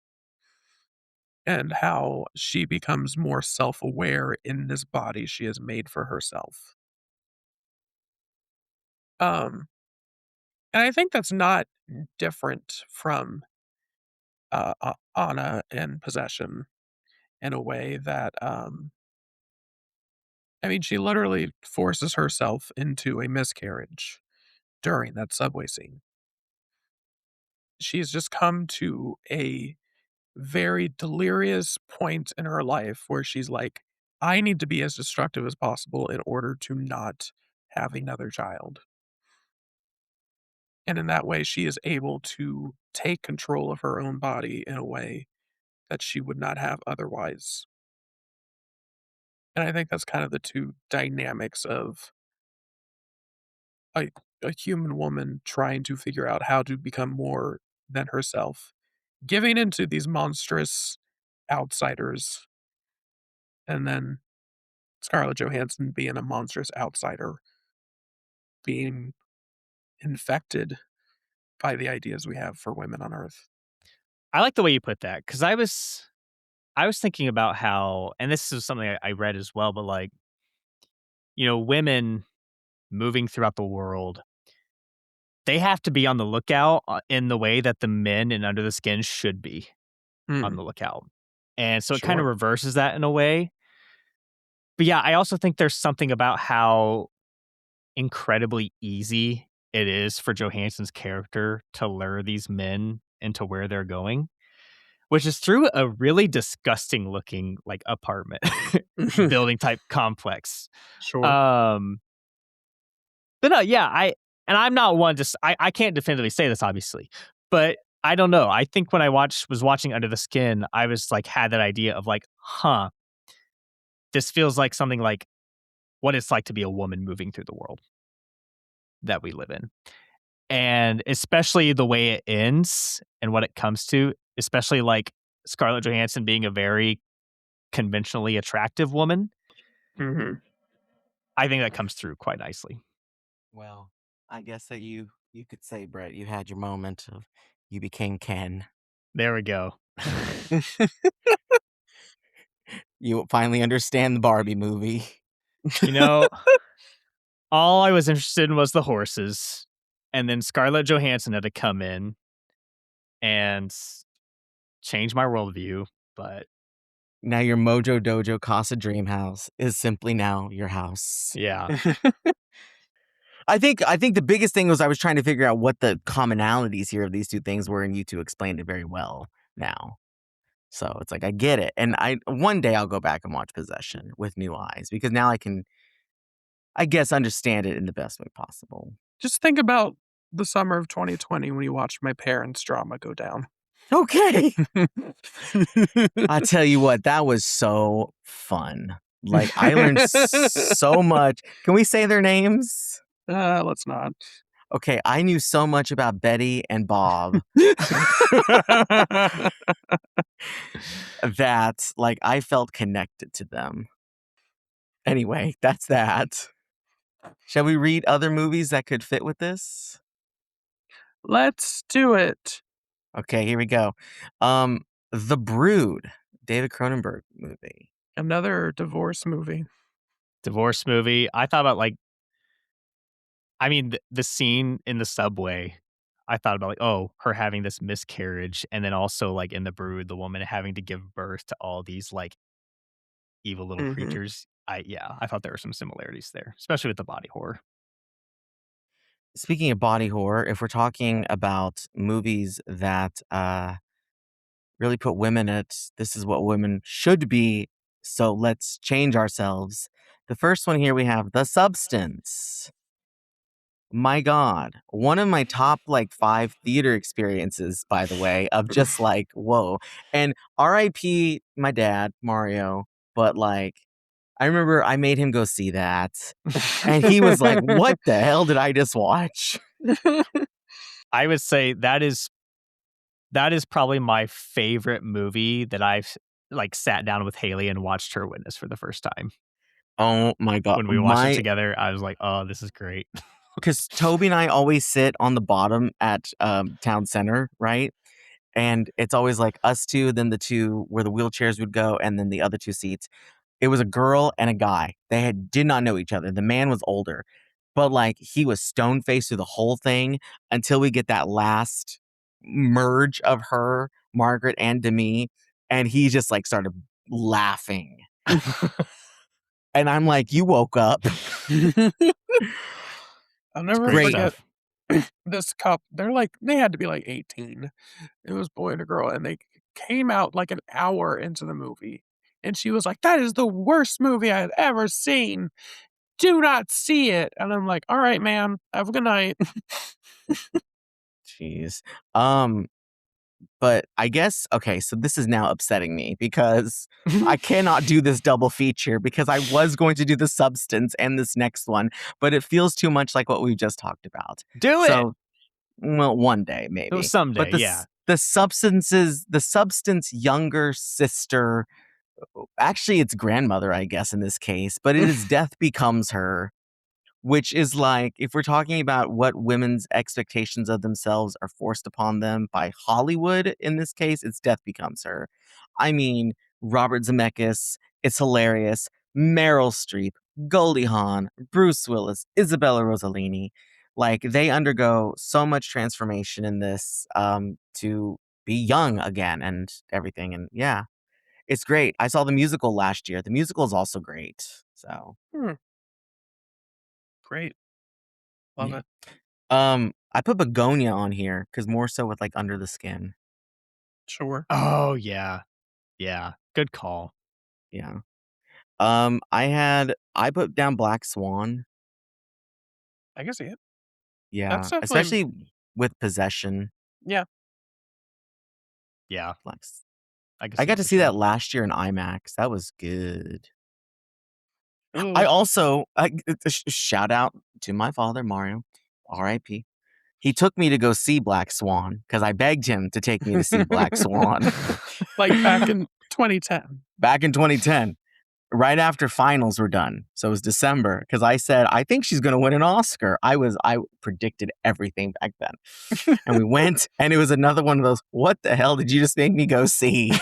and how she becomes more self-aware in this body she has made for herself. Um, and I think that's not different from Anna in Possession in a way that I mean, she literally forces herself into a miscarriage during that subway scene. She's just come to a very delirious point in her life where she's like, I need to be as destructive as possible in order to not have another child. And in that way, she is able to take control of her own body in a way that she would not have otherwise. And I think that's kind of the two dynamics of a, a human woman trying to figure out how to become more than herself, giving into these monstrous outsiders, and then Scarlett Johansson being a monstrous outsider, being infected by the ideas we have for women on Earth. I like the way you put that because I was thinking about how, and this is something I read as well, but like, women moving throughout the world, they have to be on the lookout in the way that the men in Under the Skin should be on Hmm, the lookout. And so it kind of sure. reverses that in a way. But yeah, I also think there's something about how incredibly easy it is for Johansson's character to lure these men into where they're going, which is through a really disgusting looking like apartment building type complex. Sure. Um, but no, yeah, I'm not one just I can't definitively say this obviously, but I don't know. I think when I was watching Under the Skin, I was like had that idea of like, huh, this feels like something like what it's like to be a woman moving through the world that we live in. And especially the way it ends and what it comes to, especially like Scarlett Johansson being a very conventionally attractive woman, Mhm. I think that comes through quite nicely. Well, I guess that you could say, Brett, you had your moment of you became Ken. There we go. You finally understand the Barbie movie. You know, all I was interested in was the horses. And then Scarlett Johansson had to come in and change my worldview. But Now your Mojo Dojo Casa Dream House is simply now your house. yeah, I think the biggest thing was I was trying to figure out what the commonalities here of these two things were, and you two explained it very well now. So it's like I get it. And one day I'll go back and watch Possession with new eyes because now I can I guess, understand it in the best way possible. Just think about the summer of 2020 when you watched my parents' drama go down. Okay. I tell you what, that was so fun. Like, I learned so much. Can we say their names? Let's not. Okay, I knew so much about Betty and Bob that, like, I felt connected to them. Anyway, that's that. Shall we read other movies that could fit with this? Let's do it. Okay, here we go. The Brood, David Cronenberg movie. Another divorce movie. Divorce movie. I thought about the scene in the subway. I thought about her having this miscarriage, and then also like in The Brood, the woman having to give birth to all these like evil little creatures. I thought there were some similarities there, especially with the body horror. Speaking of body horror, if we're talking about movies that really put women at this is what women should be, so let's change ourselves. The first one here we have The Substance. My God, one of my top like 5 theater experiences, by the way, of just like, whoa. And RIP my dad, Mario, but like, I remember I made him go see that. And he was like, what the hell did I just watch? I would say that is probably my favorite movie that I've like sat down with Haley and watched her witness for the first time. Oh my God. When we watched it together, I was like, oh, this is great. Because Toby and I always sit on the bottom at Town Center, right? And it's always like us two, then the two where the wheelchairs would go, and then the other 2 seats. It was a girl and a guy. They did not know each other. The man was older, but like he was stone-faced through the whole thing until we get that last merge of her, Margaret, and Demi, and he just like started laughing. And I'm like, you woke up. I'll never forget this couple. They had to be like 18. It was boy and a girl, and they came out like an hour into the movie. And she was like, that is the worst movie I had ever seen. Do not see it. And I'm like, all right, man. Have a good night. Jeez. But I guess, okay, so this is now upsetting me because I cannot do this double feature because I was going to do The Substance and this next one, but it feels too much like what we just talked about. Do it. Well, one day maybe. Someday, but the Substance younger sister, actually it's grandmother, I guess, in this case, but it is Death Becomes Her, which is like, if we're talking about what women's expectations of themselves are forced upon them by Hollywood, in this case, it's Death Becomes Her. I mean, Robert Zemeckis, it's hilarious. Meryl Streep, Goldie Hawn, Bruce Willis, Isabella Rossellini. Like, they undergo so much transformation in this to be young again and everything. And yeah, it's great. I saw the musical last year. The musical is also great. So. Great. Love it. I put Begonia on here because more so with like Under the Skin. Sure. Oh yeah. Yeah. Good call. Yeah. I put down Black Swan. I can see it. Yeah. Especially with Possession. Yeah. Yeah. I got to see that last year in IMAX. That was good. Ooh. I also shout out to my father, Mario, R.I.P. He took me to go see Black Swan because I begged him to take me to see Black Swan. Like back in 2010. Back in 2010, right after finals were done. So it was December because I said, I think she's going to win an Oscar. I predicted everything back then. And we went, and it was another one of those, what the hell did you just make me go see?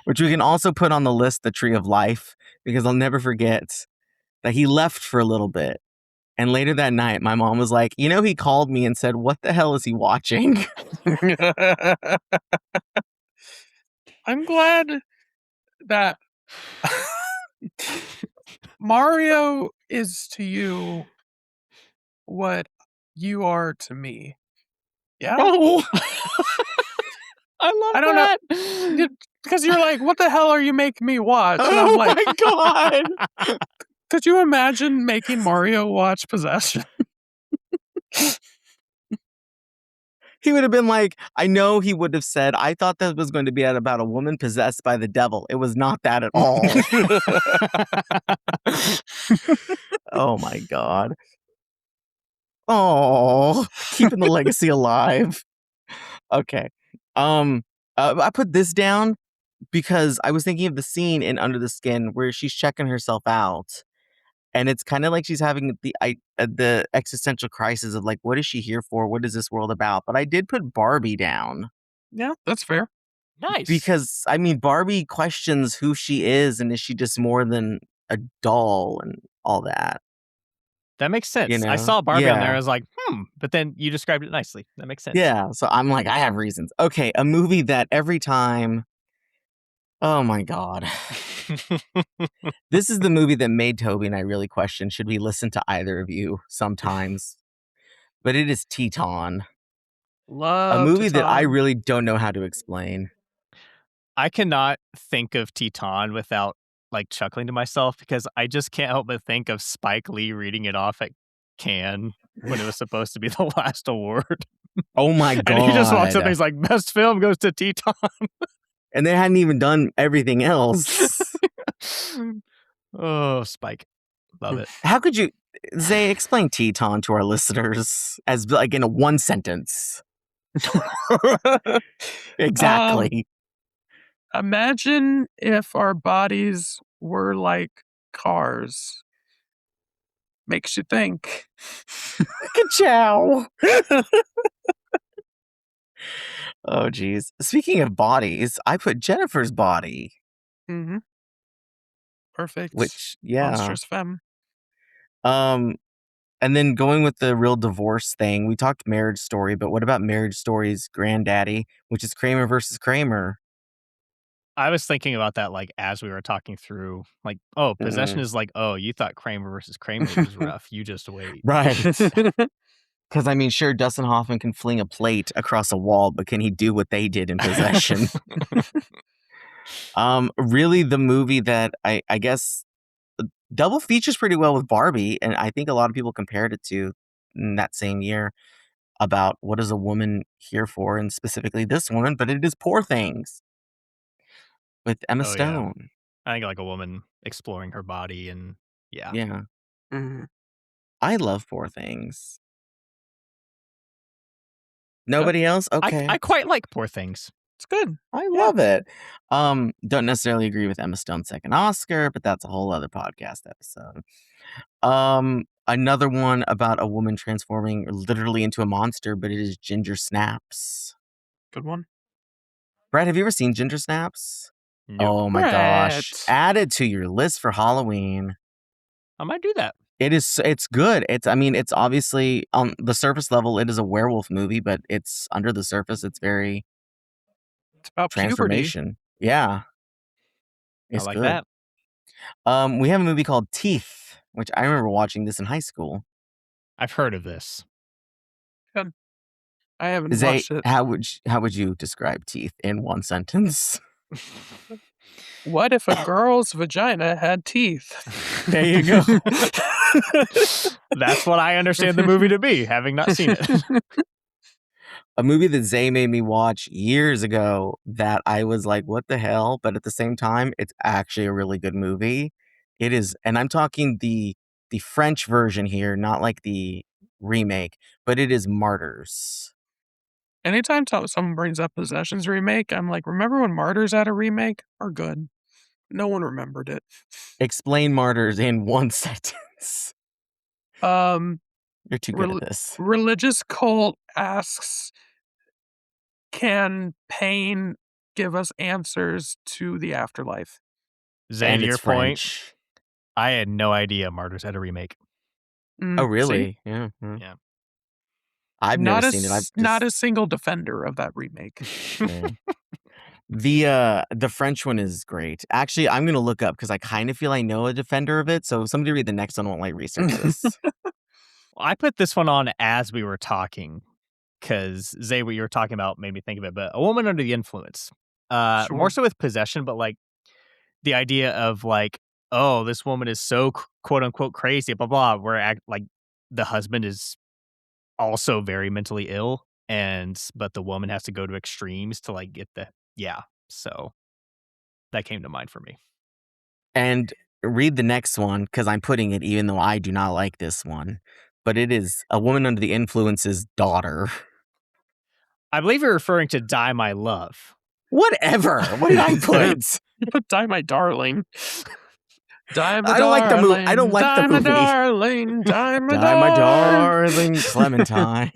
Which we can also put on the list, The Tree of Life, because I'll never forget that he left for a little bit. And later that night, my mom was like, he called me and said, what the hell is he watching? I'm glad that Mario is to you what you are to me. Yeah. Oh. I don't know. Because you're like, what the hell are you making me watch? And Oh I'm like, my God. Could you imagine making Mario watch Possession? He would have been like, I know he would have said, I thought that was going to be about a woman possessed by the devil. It was not that at all. Oh my God. Oh, keeping the legacy alive. Okay. I put this down because I was thinking of the scene in Under the Skin where she's checking herself out. And it's kind of like she's having the existential crisis of like, what is she here for? What is this world about? But I did put Barbie down. Yeah, that's fair. Nice. Because, I mean, Barbie questions who she is and is she just more than a doll and all that. That makes sense. You know? I saw Barbie on there. Yeah. I was like, but then you described it nicely. That makes sense. Yeah. So I'm like, I have reasons. Okay. A movie that every time. Oh my God. This is the movie that made Toby and I really question, should we listen to either of you sometimes? But it is Teton. Love A movie that Teton. I really don't know how to explain. I cannot think of Teton without like chuckling to myself because I just can't help but think of Spike Lee reading it off at Cannes when it was supposed to be the last award. Oh my God. And he just walks up and he's like, best film goes to Teton. And they hadn't even done everything else. Oh, Spike. Love it. How could you, Zay, explain Teton to our listeners as like in a one sentence? Exactly. Imagine if our bodies were like cars. Makes you think. Ka-chow. Oh, geez. Speaking of bodies, I put Jennifer's body. Mm-hmm. Perfect. Which, yeah. Monstrous-Feminine. And then going with the real divorce thing, we talked Marriage Story, but what about Marriage Story's granddaddy, which is Kramer versus Kramer? I was thinking about that like as we were talking through, like, oh, Possession is like, oh, you thought Kramer versus Kramer was rough. You just wait. Right. Because, I mean, sure, Dustin Hoffman can fling a plate across a wall, but can he do what they did in Possession? Really, the movie that I guess double features pretty well with Barbie, and I think a lot of people compared it to in that same year about what is a woman here for, and specifically this woman, but it is Poor Things with Emma Stone. Yeah. I think like a woman exploring her body and yeah. Mm-hmm. I love Poor Things. Nobody else? Okay. I quite like Poor Things. It's good. I love it. Don't necessarily agree with Emma Stone's second Oscar, but that's a whole other podcast episode. Another one about a woman transforming literally into a monster, but it is Ginger Snaps. Good one. Brett, have you ever seen Ginger Snaps? Nope. Oh my gosh. Brett. Add it to your list for Halloween. I might do that. It's good. It's obviously on the surface level, it is a werewolf movie, but it's under the surface, it's very about transformation. Puberty. Yeah. It's I like good. that. We have a movie called Teeth, which I remember watching this in high school. I've heard of this. Good. I haven't watched it. How would you describe Teeth in one sentence? What if a girl's vagina had teeth? There you go. That's what I understand the movie to be, having not seen it. A movie that Zay made me watch years ago that I was like, what the hell? But at the same time, it's actually a really good movie. It is, and I'm talking the French version here, not like the remake, but it is Martyrs. Anytime someone brings up Possession's remake, I'm like, remember when Martyrs had a remake? Are good. No one remembered it. Explain Martyrs in one sentence. You're too good at this. Religious cult asks, can pain give us answers to the afterlife? Zay, to your point, I had no idea Martyrs had a remake. Oh, really? See? Yeah. Yeah. I've never seen it. Not a single defender of that remake. Yeah. The French one is great. Actually, I'm going to look up because I kind of feel I know a defender of it. So somebody read the next one while I research this. I put this one on as we were talking because, Zay, what you were talking about made me think of it. But A Woman Under the Influence. More so with Possession, but like the idea of like, oh, this woman is so quote unquote crazy, blah blah, where like the husband is also very mentally ill, but the woman has to go to extremes to like get so that came to mind for me. And read the next one, because I'm putting it, even though I do not like this one, but it is A Woman Under the Influence's Daughter. I believe you're referring to Die My Love. Whatever. What did I put? You put Die My Darling. Die my I don't like the movie. I don't like the movie. Darling, die my Die my darling. darling Clementine.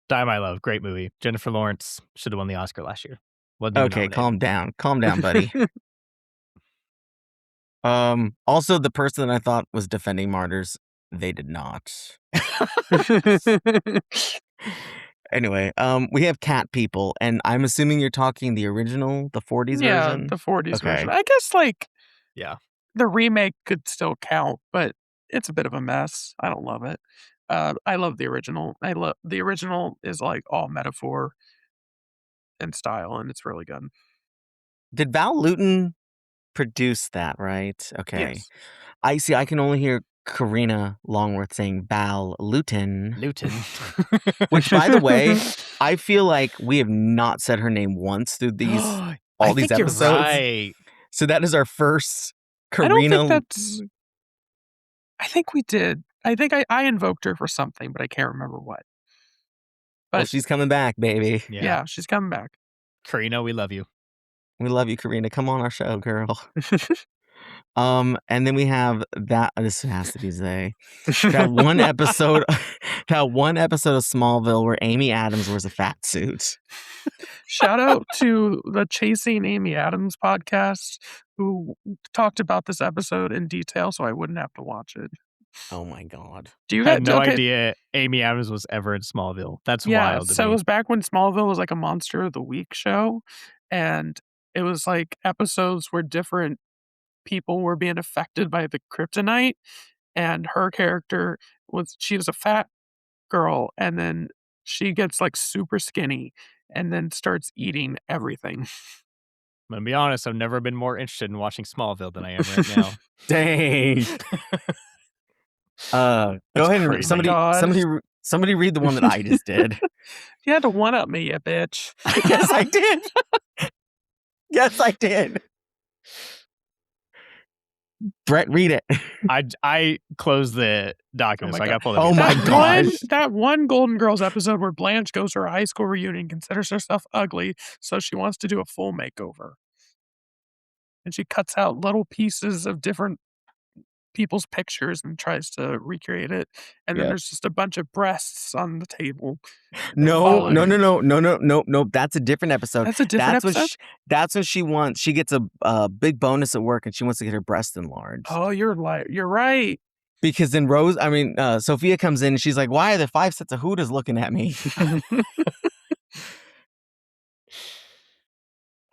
Die My Love, great movie. Jennifer Lawrence should have won the Oscar last year. Okay, calm down, buddy. Also, the person that I thought was defending martyrs, they did not. Anyway, we have Cat People, and I'm assuming you're talking the original, the 40s version? Yeah, the 40s version. I guess, like, the remake could still count, but it's a bit of a mess. I don't love it. I love the original. The original is, like, all metaphor and style, and it's really good. Did Val Lewton produce that, right? Okay. Yes. I can only hear Karina Longworth saying Val Lewton. Which, by the way, I feel like we have not said her name once through these all these episodes. You're right. So that is our first Karina. I don't think that's... I think we did. I think I invoked her for something, but I can't remember what. But well, she's coming back, baby. Yeah, she's coming back. Karina, we love you. We love you, Karina. Come on our show, girl. And then we have that. This has to be Zay. That one episode of Smallville where Amy Adams wears a fat suit. Shout out to the Chasing Amy Adams podcast, who talked about this episode in detail, so I wouldn't have to watch it. Oh my god! I had no idea Amy Adams was ever in Smallville. That's wild. So it was back when Smallville was like a Monster of the Week show, and it was like episodes where different people were being affected by the kryptonite, and her character she was a fat girl, and then she gets like super skinny and then starts eating everything. I'm gonna be honest, I've never been more interested in watching Smallville than I am right now. Dang. Go ahead and somebody read the one that I just did. You had to one up me, you bitch. Yes, I did. Yes, I did. Brett, read it. I closed the document, so I got pulled. Oh my gosh. That one Golden Girls episode where Blanche goes to her high school reunion, considers herself ugly, so she wants to do a full makeover. And she cuts out little pieces of different people's pictures and tries to recreate it. And then there's just a bunch of breasts on the table. No. That's a different episode. That's a different episode? That's when she gets a big bonus at work and she wants to get her breast enlarged. Oh, you're right. Because then Sophia comes in and she's like, why are there 5 sets of hoodas looking at me?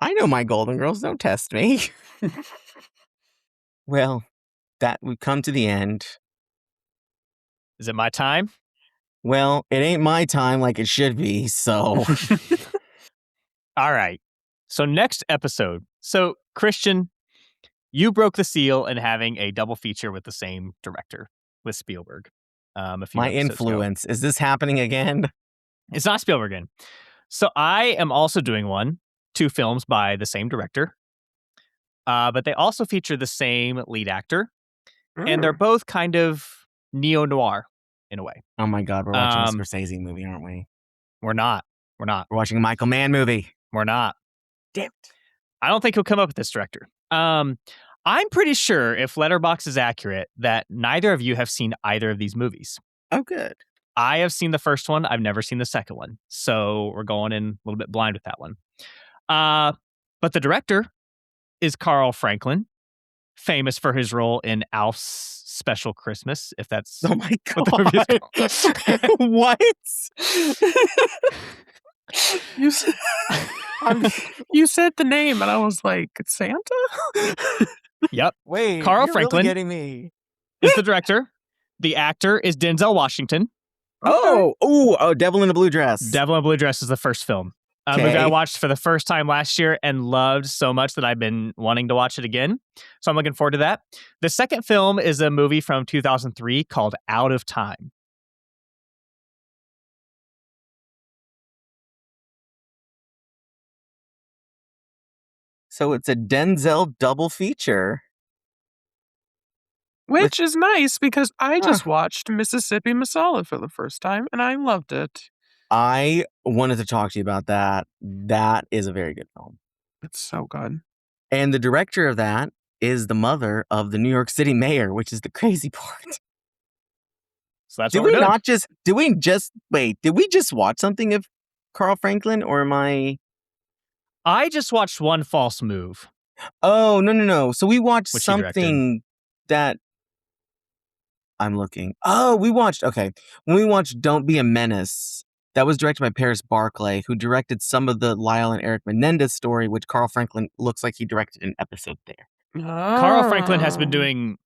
I know my Golden Girls. Don't test me. Well, that we've come to the end. Is it my time? Well, it ain't my time like it should be, so. All right. So next episode. So Christian, you broke the seal in having a double feature with the same director, with Spielberg. My influence. Is this happening again? It's not Spielberg again. So I am also doing 2 films by the same director. But they also feature the same lead actor. And they're both kind of neo-noir in a way. Oh my God, we're watching a Scorsese movie, aren't we? We're not. We're watching a Michael Mann movie. We're not. Damn it. I don't think he'll come up with this director. I'm pretty sure, if Letterboxd is accurate, that neither of you have seen either of these movies. Oh, good. I have seen the first one. I've never seen the second one. So we're going in a little bit blind with that one. But the director is Carl Franklin, famous for his role in Alf's Special Christmas, if that's... Oh my God. What? You said the name, and I was like, Santa? Yep. Wait, Carl you're Franklin really getting me. is the director. The actor is Denzel Washington. Oh, Devil in a Blue Dress. Devil in a Blue Dress is the first film. A movie I Okay. watched for the first time last year and loved so much that I've been wanting to watch it again. So I'm looking forward to that. The second film is a movie from 2003 called Out of Time. So it's a Denzel double feature. Which is nice because I Huh. just watched Mississippi Masala for the first time and I loved it. I wanted to talk to you about that. That is a very good film. It's so good. And the director of that is the mother of the New York City mayor, which is the crazy part. So that's Did what we're doing. Did we just watch something of Carl Franklin, or am I? I just watched One False Move. Oh, no. So we watched Which he directed. something that I'm looking. Oh, when we watched Don't Be a Menace, that was directed by Paris Barclay, who directed some of the Lyle and Eric Menendez story, which Carl Franklin looks like he directed an episode there. Carl Franklin has been Oh. doing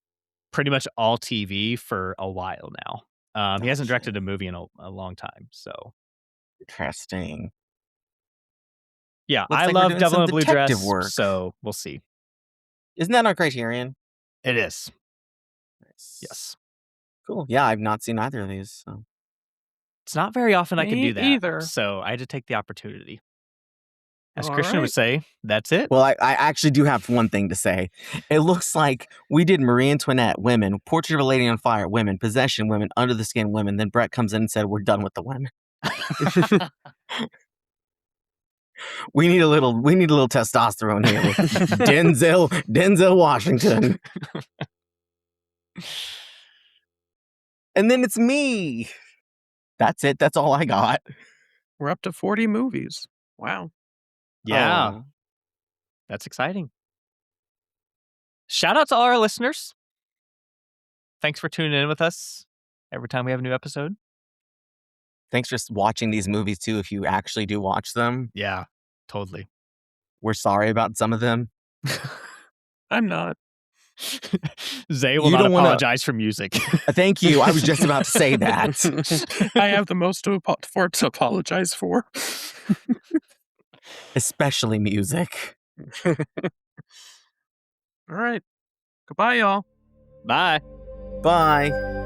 pretty much all TV for a while now. He hasn't Gotcha. directed a movie in a long time. So Interesting. yeah, Looks I like we're love doing Devil some in a Blue detective Dress. work. So we'll see. Isn't that on Criterion? It is. Nice. Yes. Cool. Yeah, I've not seen either of these. So. It's not very often I can Me do that. either. So I had to take the opportunity. As All Christian would right. say, that's it. Well, I actually do have one thing to say. It looks like we did Marie Antoinette, women, Portrait of a Lady on Fire, women, Possession, women, Under the Skin, women. Then Brett comes in and said, we're done with the women. We need a little testosterone here with Denzel Washington. And then it's me. That's it. That's all I got. We're up to 40 movies. Wow. Yeah, Oh. that's exciting. Shout out to all our listeners. Thanks for tuning in with us every time we have a new episode. Thanks for watching these movies too. If you actually do watch them, Yeah, totally. we're sorry about some of them. I'm not. Zay will You not don't wanna- apologize for music. Thank you. I was just about to say that. I have the most to apologize for. Especially music. All right. Goodbye, y'all. Bye. Bye.